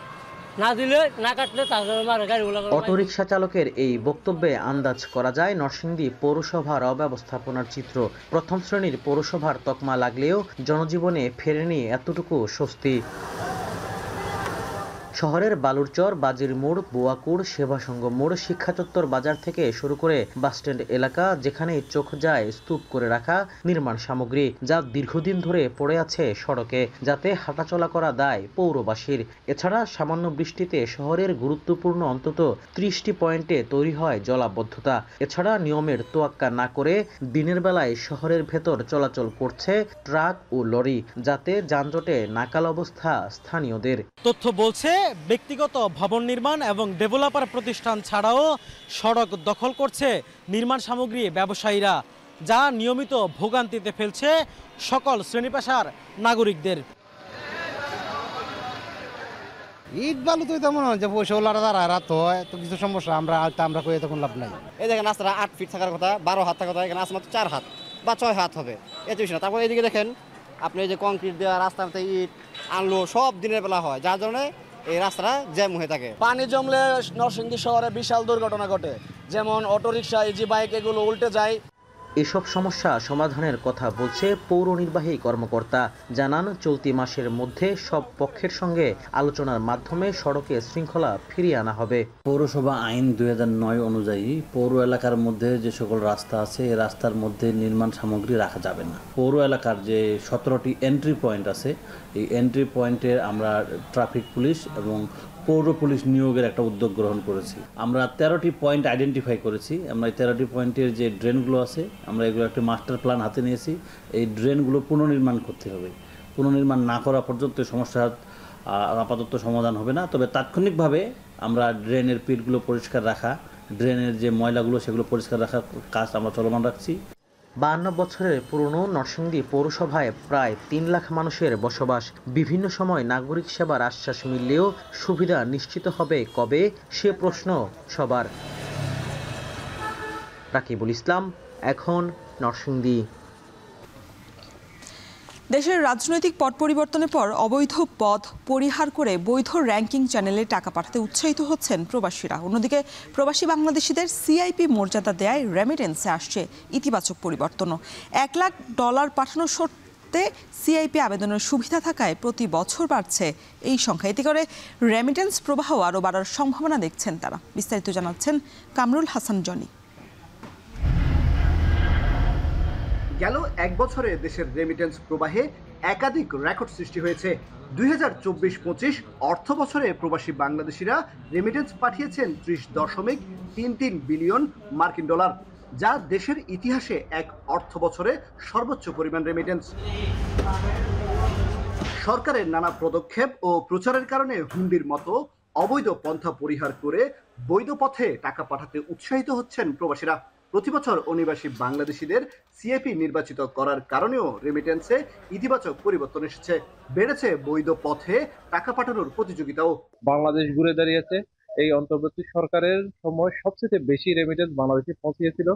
না দিলে, না কাটলে তাদের গাড়িগুলো। অটোরিকশা চালকের এই বক্তব্যে আন্দাজ করা যায় নরসিংদী পৌরসভার অব্যবস্থাপনার চিত্র। প্রথম শ্রেণীর পৌরসভার তকমা লাগলেও জনজীবনে ফেরেনি এতটুকু স্বস্তি। শহরের বালুরচর, বাজির মোড়, বোয়াকুড়, সেবাসংঘ মোড়, শিক্ষাচত্বর বাজার থেকে শুরু করে বাসস্ট্যান্ড এলাকা, যেখানেই চোখ যায় স্তূপ করে রাখা নির্মাণ সামগ্রী, যা দীর্ঘদিন ধরে পড়ে আছে সড়কে, যাতে হাঁটাচলা করা দায় পৌরবাসীর। এছাড়া সামান্য বৃষ্টিতে শহরের গুরুত্বপূর্ণ অন্তত 30টি পয়েন্টে তৈরি হয় জলাবদ্ধতা। এছাড়া নিয়মের তোয়াক্কা না করে দিনের বেলায় শহরের ভেতর চলাচল করছে ট্রাক ও লরি, যাতে যানজটে নাকাল অবস্থা স্থানীয়দের। তথ্য বলছে ব্যক্তিগত ভবন নির্মাণ এবং ডেভেলপার প্রতিষ্ঠান ছাড়াও সড়ক দখল করছে নির্মাণ সামগ্রী ব্যবসায়ীরা, যা নিয়মিত ভোগান্তিতে ফেলছে সকল শ্রেণী পেশার নাগরিকদের। ইট বালু তো তেমন হয় যে পয়সা ওলারা দ্বারা রাত হয় তো কিছু সমস্যা আমরা কই তখন লাভ নাই। এই দেখেন রাস্তাটা 8 ফিট থাকার কথা, 12 হাত থাকার কথা, এখানে আসলে মাত্র 4 হাত বা 6 হাত হবে, এত বেশি না। তারপর এইদিকে দেখেন আপনি যে কংক্রিট দেওয়া রাস্তাতে ইট আনলো সব দিনের বেলা হয়, যার জন্য এই রাস্তাটা জ্যাম হয়ে থাকে। পানি জমলে নরসিংদী শহরে বিশাল দুর্ঘটনা ঘটে, যেমন অটোরিকশা, ইজি বাইক এগুলো উল্টে যায়। এসব সমস্যা সমাধানের কথা বলছে পৌর নির্বাহী কর্মকর্তা। জানান, চলতি মাসের মধ্যে সব পক্ষের সঙ্গে আলোচনার মাধ্যমে সড়কে শৃঙ্খলা ফিরিয়ে আনা হবে। পৌরসভা আইন 2009 অনুযায়ী পৌর এলাকার মধ্যে যে সকল রাস্তা আছে এই রাস্তার মধ্যে নির্মাণ সামগ্রী রাখা যাবে না। পৌর এলাকার যে 17টি এন্ট্রি পয়েন্ট আছে এই এন্ট্রি পয়েন্টে আমরা ট্রাফিক পুলিশ এবং পৌর পুলিশ নিয়োগের একটা উদ্যোগ গ্রহণ করেছি। আমরা 13টি পয়েন্ট আইডেন্টিফাই করেছি। আমরা এই 13টি পয়েন্টের যে ড্রেনগুলো আছে আমরা এগুলো একটা মাস্টার প্ল্যান হাতে নিয়েছি। এই ড্রেনগুলো পুনর্নির্মাণ করতে হবে। পুনর্নির্মাণ না করা পর্যন্ত সমস্যার আপাতত সমাধান হবে না। তবে তাৎক্ষণিকভাবে আমরা ড্রেনের পিটগুলো পরিষ্কার রাখা, ড্রেনের যে ময়লাগুলো সেগুলো পরিষ্কার রাখার কাজ আমরা চলমান রাখছি। 52 বছরের পুরনো নরসিংদী পৌরসভায় প্রায় 3 লাখ মানুষের বসবাস। বিভিন্ন সময় নাগরিক সেবার আশ্বাস মিললেও সুবিধা নিশ্চিত হবে কবে, সে প্রশ্ন সবার। রাকিবুল ইসলাম, এখন নরসিংদী। দেশের রাজনৈতিক পট পরিবর্তনের পর অবৈধ পথ পরিহার করে বৈধ র্যাঙ্কিং চ্যানেলে টাকা পাঠাতে উৎসাহিত হচ্ছেন প্রবাসীরা। অন্যদিকে প্রবাসী বাংলাদেশিদের সিআইপি মর্যাদা দেয়ায় রেমিটেন্সে আসছে ইতিবাচক পরিবর্তনও। $1 লাখ পাঠানোর শর্তে সিআইপি আবেদনের সুবিধা থাকায় প্রতি বছর বাড়ছে এই সংখ্যা। এতে করে রেমিটেন্স প্রবাহ আরও বাড়ার সম্ভাবনা দেখছেন তারা। বিস্তারিত জানাচ্ছেন কামরুল হাসান জনি। গেল এক বছরে দেশের রেমিটেন্স প্রবাহে একাধিক রেকর্ড সৃষ্টি হয়েছে। 2024-25 অর্থ বছরে প্রবাসী বাংলাদেশিরা রেমিটেন্স পাঠিয়েছেন $30.33 বিলিয়ন মার্কিন ডলার, যা দেশের ইতিহাসে এক অর্থ বছরে সর্বোচ্চ পরিমাণ রেমিটেন্স। সরকারের নানা পদক্ষেপ ও প্রচারের কারণে হুন্ডির মতো অবৈধ পন্থা পরিহার করে বৈধ পথে টাকা পাঠাতে উৎসাহিত হচ্ছেন প্রবাসীরা। প্রতি বছর অনিবাসী বাংলাদেশিদের সিএপি নির্বাচিত করার কারণেও রেমিটেন্সে ইতিবাচক পরিবর্তন এসেছে। বেড়েছে বৈধ পথে টাকা পাঠানোর প্রতিযোগিতাও। বাংলাদেশ ঘুরে দাঁড়িয়েছে। এই অন্তর্বর্তী সরকারের সময় সবচেয়ে বেশি রেমিটেন্স বাংলাদেশে পৌঁছিয়েছিল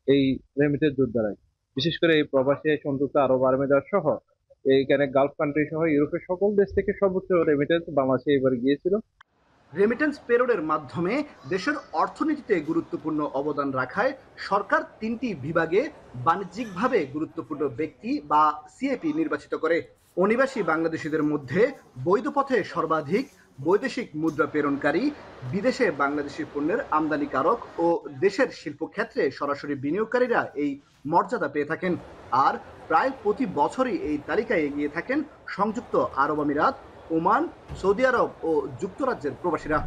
এই রেমিটেন্স যোদ্ধারাই। বিশেষ করে এই প্রবাসী সংযুক্ত আরব আমিরাত সহ এইখানে গালফ কান্ট্রি সহ ইউরোপের সকল দেশ থেকে সর্বোচ্চ রেমিটেন্স বাংলাদেশে এবার গিয়েছিল। রেমিটেন্স পেরোডের মাধ্যমে দেশের অর্থনীতিতে গুরুত্বপূর্ণ অবদান রাখায় সরকার 3টি বিভাগে বাণিজ্যিকভাবে গুরুত্বপূর্ণ ব্যক্তি বা সিএপি নির্বাচিত করে। অনিবাসী বাংলাদেশিদের মধ্যে বৈধ পথে সর্বাধিক বৈদেশিক মুদ্রা প্রেরণকারী, বিদেশে বাংলাদেশি পণ্যের আমদানিকারক ও দেশের শিল্পক্ষেত্রে সরাসরি বিনিয়োগকারীরা এই মর্যাদা পেয়ে থাকেন। আর প্রায় প্রতি বছরই এই তালিকায় এগিয়ে থাকেন সংযুক্ত আরব আমিরাত, ওমান, সৌদি আরব ও যুক্তরাজ্যের প্রবাসীরা।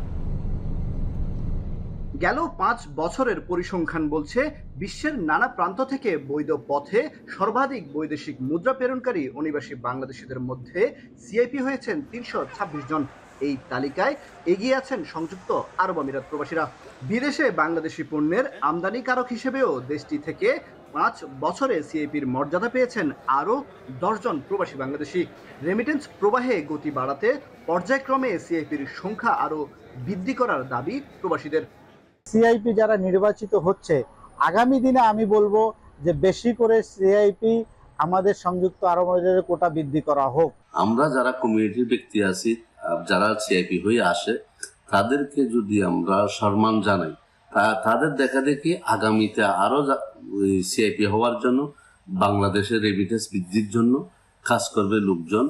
গেল 5 বছরের পরিসংখ্যান বলছে বিশ্বের নানা প্রান্ত থেকে বৈধ পথে সর্বাধিক বৈদেশিক মুদ্রা প্রেরণকারী অনিবাসী বাংলাদেশিদের মধ্যে সিআইপি হয়েছেন 326 জন। এই তালিকায় এগিয়ে আছেন সংযুক্ত আরব আমিরাত প্রবাসীরা। বিদেশে বাংলাদেশি পণ্যের আমদানিকারক হিসেবেও দেশটি থেকে 5 বছরে সিআইপির মর্যাদা পেয়েছেন আরও 10 জন প্রবাসী বাংলাদেশি। রেমিটেন্স প্রবাহে গতি বাড়াতে পর্যায়ক্রমে সিআইপির সংখ্যা আরও বৃদ্ধি করার দাবি প্রবাসীদের। সিআইপি যারা নির্বাচিত হচ্ছে, আগামী দিনে আমি বলবো যে বেশি করে সিআইপি আমাদের সংযুক্ত আরব আমিরাতের কোটা বৃদ্ধি করা হোক। আমরা যারা কমিউনিটির ব্যক্তি আছি, যারা সিআইপি হয়ে আসে, তাদেরকে যদি আমরা সম্মান জানাই, তাদের দেখা দেখি আগামীতে আরো সিআইপি হওয়ার জন্য, বাংলাদেশের রেমিটেন্স বৃদ্ধির জন্য কাজ করবে লোকজন।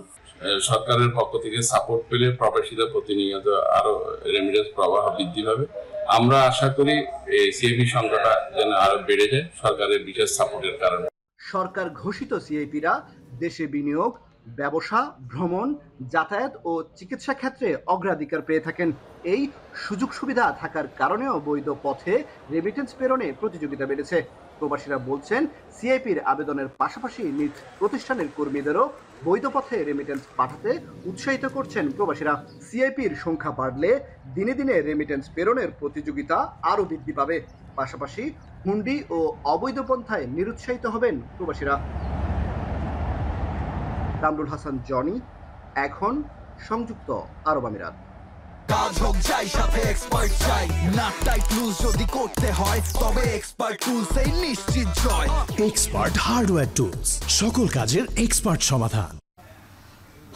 সরকারের পক্ষ থেকে সাপোর্ট পেলে প্রবাসীদের প্রতিনিয়ত আরো রেমিটেন্স প্রবাহ বৃদ্ধি পাবে। আমরা আশা করি এই সিআইপি সংখ্যাটা যেন আরো বেড়ে যায় সরকারের বিশেষ সাপোর্টের কারণে। সরকার ঘোষিত সিআইপিরা দেশে বিনিয়োগ, ব্যবসা, ভ্রমণ, যাতায়াত ও চিকিৎসা ক্ষেত্রে অগ্রাধিকার পেয়ে থাকেন। এই সুযোগ সুবিধা থাকার কারণেও বৈধ পথে রেমিটেন্স প্রেরণে প্রতিযোগিতা বেড়েছে। প্রবাসীরা বলছেন, সিআইপির আবেদনের পাশাপাশি নিজ প্রতিষ্ঠানের কর্মীদেরও বৈধ পথে রেমিটেন্স পাঠাতে উৎসাহিত করছেন প্রবাসীরা। সিআইপির সংখ্যা বাড়লে দিনে দিনে রেমিটেন্স প্রেরণের প্রতিযোগিতা আরও বৃদ্ধি পাবে। পাশাপাশি হুন্ডি ও অবৈধ পন্থায় নিরুৎসাহিত হবেন প্রবাসীরা। কামরুল হাসান জনি, এখন সংযুক্ত আরব আমিরাত। কাজ হোক যাই সাথে এক্সপার্ট চাই, না টাইট লুজ যদি করতে হয় তবে এক্সপার্ট টুলস এই নিশ্চিত জয়। এক্সপার্ট হার্ডওয়্যার টুলস, সকল কাজের এক্সপার্ট সমাধান।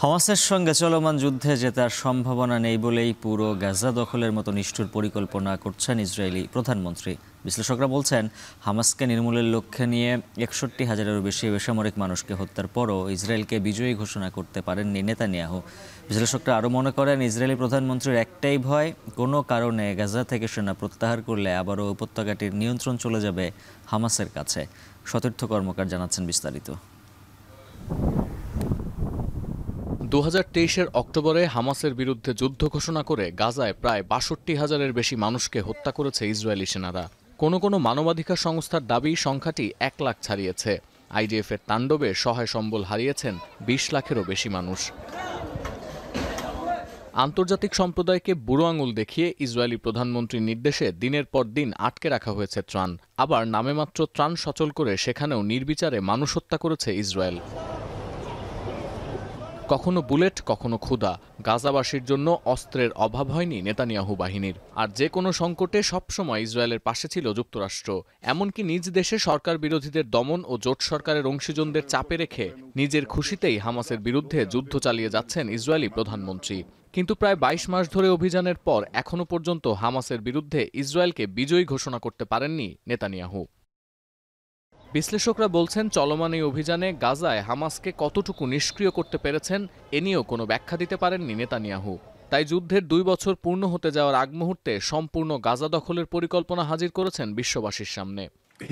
হামাসের সঙ্গে চলমান যুদ্ধে জেতার সম্ভাবনা নেই বলেই পুরো গাজা দখলের মতো নিষ্ঠুর পরিকল্পনা করছেন ইসরায়েলি প্রধানমন্ত্রী বিশ্লেষকরা বলছেন, হামাসকে নির্মূলের লক্ষ্যে নিয়ে ৬১,০০০-এরও বেশি বেসামরিক মানুষকে হত্যার পরও ইসরায়েলকে বিজয়ী ঘোষণা করতে পারেননি নেতানিয়াহু। বিশ্লেষকরা আরও মনে করেন, ইসরায়েলি প্রধানমন্ত্রীর একটাই ভয়, কোনো কারণে গাজা থেকে সেনা প্রত্যাহার করলে আবারও উপত্যকাটির নিয়ন্ত্রণ চলে যাবে হামাসের কাছে। সতীর্থ কর্মকার জানাচ্ছেন বিস্তারিত। 2023-এর অক্টোবরে হামাসের বিরুদ্ধে যুদ্ধ ঘোষণা করে গাজায় প্রায় ৬২,০০০-এর বেশি মানুষকে হত্যা করেছে ইসরায়েলি সেনারা। কোনো কোনো মানবাধিকার সংস্থার দাবি সংখ্যাটি ১ লাখ ছাড়িয়েছে। আইডিএফের তাণ্ডবে সহায় সম্বল হারিয়েছেন ২০ লাখেরও বেশি মানুষ। আন্তর্জাতিক সম্প্রদায়কে বুড়ো আঙুল দেখিয়ে ইসরায়েলি প্রধানমন্ত্রীর নির্দেশে দিনের পর দিন আটকে রাখা হয়েছে ত্রাণ। আবার নামেমাত্র ত্রাণ সচল করে সেখানেও নির্বিচারে মানুষ হত্যা করেছে ইসরায়েল। কখনো বুলেট, কখনো ক্ষুধা। গাজাবাসীর জন্য অস্ত্রের অভাব হয়নি নেতানিয়াহু বাহিনীর। আর যে কোনো সংকটে সবসময় ইসরায়েলের পাশে ছিল যুক্তরাষ্ট্র। এমনকি নিজ দেশে সরকার বিরোধীদের দমন ও জোট সরকারের অংশীজনদের চাপে রেখে নিজের খুশিতেই হামাসের বিরুদ্ধে যুদ্ধ চালিয়ে যাচ্ছেন ইসরায়েলি প্রধানমন্ত্রী। কিন্তু প্রায় ২২ মাস ধরে অভিযানের পর এখনো পর্যন্ত হামাসের বিরুদ্ধে ইসরায়েলকে বিজয়ী ঘোষণা করতে পারেননি নেতানিয়াহু। বিশ্লেষকরা বলছেন, চলমান এই অভিযানে গাজায় হামাসকে কতটুকু নিষ্ক্রিয় করতে পেরেছেন এ নিয়েও কোনো ব্যাখ্যা দিতে পারেননি নেতানিয়াহু। তাই যুদ্ধের ২ বছর পূর্ণ হতে যাওয়ার আগ মুহূর্তে সম্পূর্ণ গাজা দখলের পরিকল্পনা হাজির করেছেন বিশ্ববাসীর সামনে।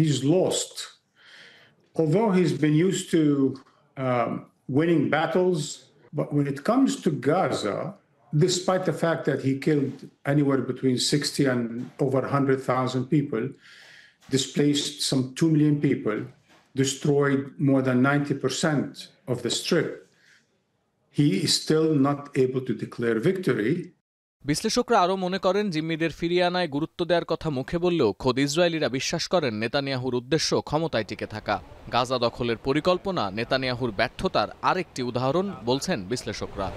He's lost. Although he's been used to winning battles, but when it comes to Gaza, despite the fact that he killed anywhere between 60 and over 100,000 people, displaced some 2 million people, destroyed more than 90% of the strip, he is still not able to declare victory. বিশ্লেষকরা আরও মনে করেন, জিম্মিদের ফিরিয়ে আনায় গুরুত্ব দেওয়ার কথা মুখে বললেও খোদ ইসরায়েলিরা বিশ্বাস করেন নেতানিয়াহুর উদ্দেশ্য ক্ষমতায় টিকে থাকা। গাজা দখলের পরিকল্পনা নেতানিয়াহুর ব্যর্থতার আরেকটি উদাহরণ বলছেন বিশ্লেষকরা।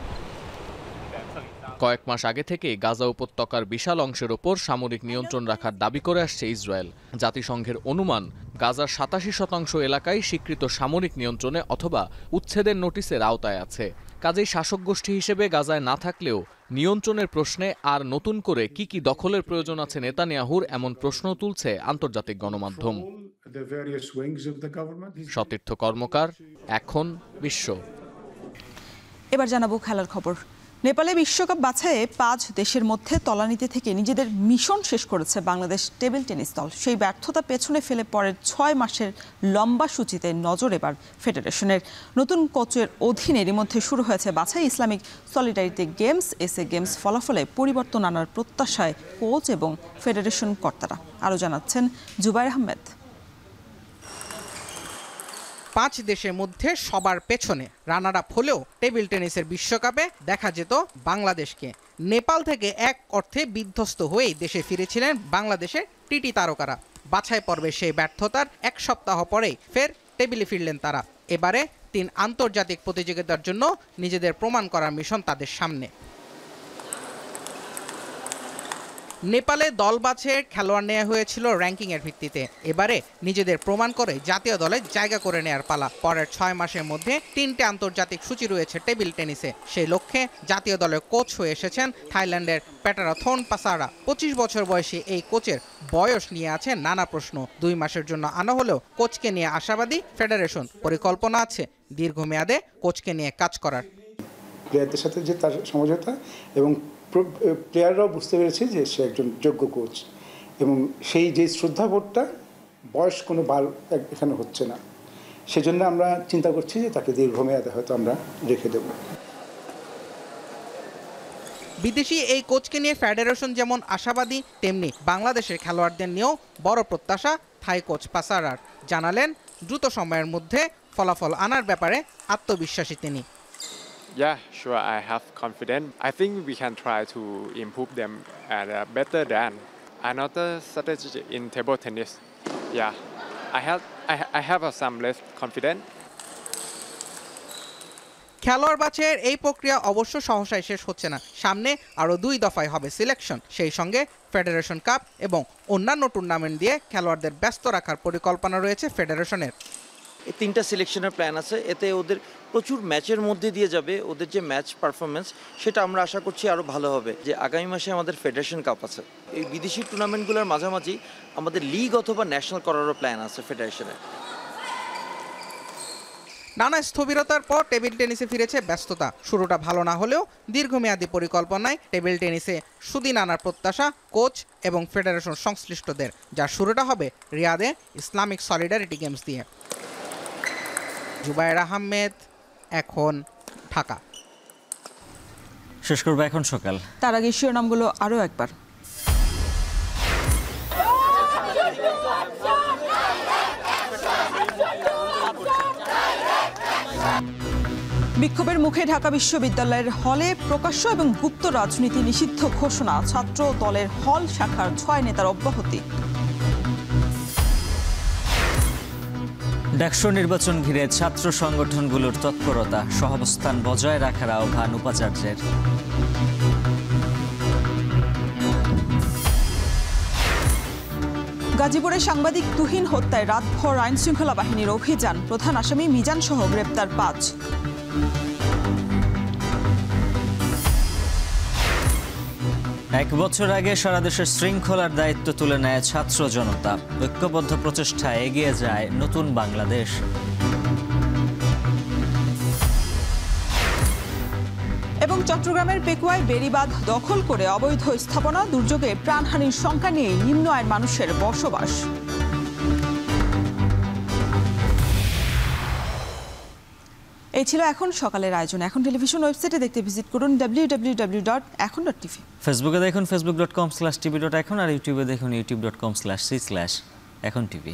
কয়েক মাস আগে থেকে গাজা উপত্যকার বিশাল অংশের ওপর সামরিক নিয়ন্ত্রণ রাখার দাবি করে আসছে ইসরায়েল। জাতিসংঘের অনুমান, গাজার ৮৭% এলাকায় স্বীকৃত সামরিক নিয়ন্ত্রণে অথবা উচ্ছেদের নোটিশের আওতায় আছে। কাজেই শাসক গোষ্ঠী হিসেবে গাজায় না থাকলেও নিয়ন্ত্রণের প্রশ্নে আর নতুন করে কি কি দখলের প্রয়োজন আছে নেতানিয়াহুর, এমন প্রশ্ন তুলছে আন্তর্জাতিক গণমাধ্যম। সতীর্থ কর্মকার, এখন বিশ্ব। এবার জানাবো খেলার খবর। নেপালে বিশ্বকাপ বাছাইয়ে ৫ দেশের মধ্যে তলানিতে থেকে নিজেদের মিশন শেষ করেছে বাংলাদেশ টেবিল টেনিস দল। সেই ব্যর্থতা পেছনে ফেলে পরের ৬ মাসের লম্বা সূচিতে নজর এবার ফেডারেশনের। নতুন কোচের অধীনে এরই মধ্যে শুরু হয়েছে বাছাই। Islamic solidarity games, SA games ফলাফলে পরিবর্তন আনার প্রত্যাশায় কোচ এবং ফেডারেশন কর্তারা। আরও জানাচ্ছেন জুবাইর আহমেদ। ৫ দেশের মধ্যে সবার পেছনে রানার আপ হলেও টেবিল টেনিসের বিশ্বকাপে দেখা যেত বাংলাদেশকে। নেপাল থেকে এক অর্থে বিধ্বস্ত হয়েই দেশে ফিরেছিলেন বাংলাদেশের টিটি তারকারা। বাছাই পর্বে সেই ব্যর্থতার ১ সপ্তাহ পরেই ফের টেবিলে ফিরলেন তারা। এবারে ৩ আন্তর্জাতিক প্রতিযোগিতার জন্য নিজেদের প্রমাণ করার মিশন তাদের সামনে। নেপালে দল বাছাইয়ের খেলোয়াড় নেওয়া হয়েছিল র্যাঙ্কিংয়ের ভিত্তিতে। এবারে নিজেদের প্রমাণ করে জাতীয় দলে জায়গা করে নেয়ার পালা। পরের ৬ মাসের মধ্যে ৩টে আন্তর্জাতিক সূচি রয়েছে টেবিল টেনিসে। সেই লক্ষ্যে জাতীয় দলের কোচ হয়ে এসেছেন থাইল্যান্ডের পেটারাথন পাসারা। ২৫ বছর বয়সী এই কোচের বয়স নিয়ে আছে নানা প্রশ্ন। ২ মাসের জন্য আনা হলেও কোচকে নিয়ে আশাবাদী ফেডারেশন। পরিকল্পনা আছে দীর্ঘমেয়াদে কোচকে নিয়ে কাজ করার। প্লেয়ারদের সাথে যে তার সমঝোতা এবং প্লেয়াররাও বুঝতে পেরেছে যে সে একজন যোগ্য কোচ, এবং সেই যে শ্রদ্ধাবোধটা বয়স কোনো এখানে হচ্ছে না। সেজন্য আমরা চিন্তা করছি যে তাকে দীর্ঘমেয়াদে হয়তো আমরা রেখে দেব। বিদেশি এই কোচকে নিয়ে ফেডারেশন যেমন আশাবাদী, তেমনি বাংলাদেশের খেলোয়াড়দের নিয়েও বড় প্রত্যাশা থাই কোচ পাসারার। জানালেন দ্রুত সময়ের মধ্যে ফলাফল আনার ব্যাপারে আত্মবিশ্বাসী তিনি। Yeah, sure, I have confidence. I think we can try to improve them and better than another strategy in table tennis. Yeah, I have some less confidence. খেলোয়াড় বাছাইয়ের এই প্রক্রিয়া অবশ্য সহসায় শেষ হচ্ছে না। সামনে আরও 2 দফায় হবে সিলেকশন। সেই সঙ্গে ফেডারেশন কাপ এবং অন্যান্য টুর্নামেন্ট দিয়ে খেলোয়াড়দের ব্যস্ত রাখার পরিকল্পনা রয়েছে ফেডারেশনের। 3টা সিলেকশনের প্ল্যান আছে, এতে ওদের প্রচুর ম্যাচের মধ্যে দিয়ে যাবে, ওদের যে ম্যাচ পারফরমেন্স সেটা আমরা আশা করছি আরও ভালো হবে। যে আগামী মাসে আমাদের ফেডারেশন কাপ আছে, এই বিদেশি টুর্নামেন্টগুলোর মাঝামাঝি আমাদের লিগ অথবা ন্যাশনাল করারও প্ল্যান আছে ফেডারেশনের। নানা স্থবিরতার পর টেবিল টেনিসে ফিরেছে ব্যস্ততা। শুরুটা ভালো না হলেও দীর্ঘমেয়াদী পরিকল্পনায় টেবিল টেনিসে সুদিন আনার প্রত্যাশা কোচ এবং ফেডারেশন সংশ্লিষ্টদের, যার শুরুটা হবে রিয়াদে ইসলামিক সলিডারিটি গেমস দিয়ে। জুবায়ের আহমেদ, এখন ঢাকা। শেষ করবো এখন সকাল। তার আগে শিরোনামগুলো আরও একবার। বিক্ষোভের মুখে ঢাকা বিশ্ববিদ্যালয়ের হলে প্রকাশ্য এবং গুপ্ত রাজনীতি নিষিদ্ধ ঘোষণা, ছাত্র দলের হল শাখার 6 নেতার অব্যাহতি। ডাকসু নির্বাচন ঘিরে ছাত্র সংগঠনগুলোর তৎপরতা, সহাবস্থান বজায় রাখার আহ্বান উপাচার্যের। গাজীপুরে সাংবাদিক তুহিন হত্যায় রাতভর আইনশৃঙ্খলা বাহিনীর অভিযান, প্রধান আসামি মিজান সহ গ্রেপ্তার 5। এক বছর আগে সারা দেশের শৃঙ্খলার দায়িত্ব তুলে নেয় ছাত্র জনতা, ঐক্যবদ্ধ প্রচেষ্টায় এগিয়ে যায় নতুন বাংলাদেশ। এবং চট্টগ্রামের পেকুয়ায় বেড়িবাঁধ দখল করে অবৈধ স্থাপনা, দুর্যোগে প্রাণহানির শঙ্কা নিয়ে নিম্ন আয়ের মানুষের বসবাস। এই ছিল এখন সকালের আয়োজন। এখন টেলিভিশন ওয়েবসাইটে দেখতে ভিজিট করুন www.ekon.tv। ফেসবুকে দেখুন facebook.com/tv.ekon আর ইউটিউবে দেখুন youtube.com/c/ekontv।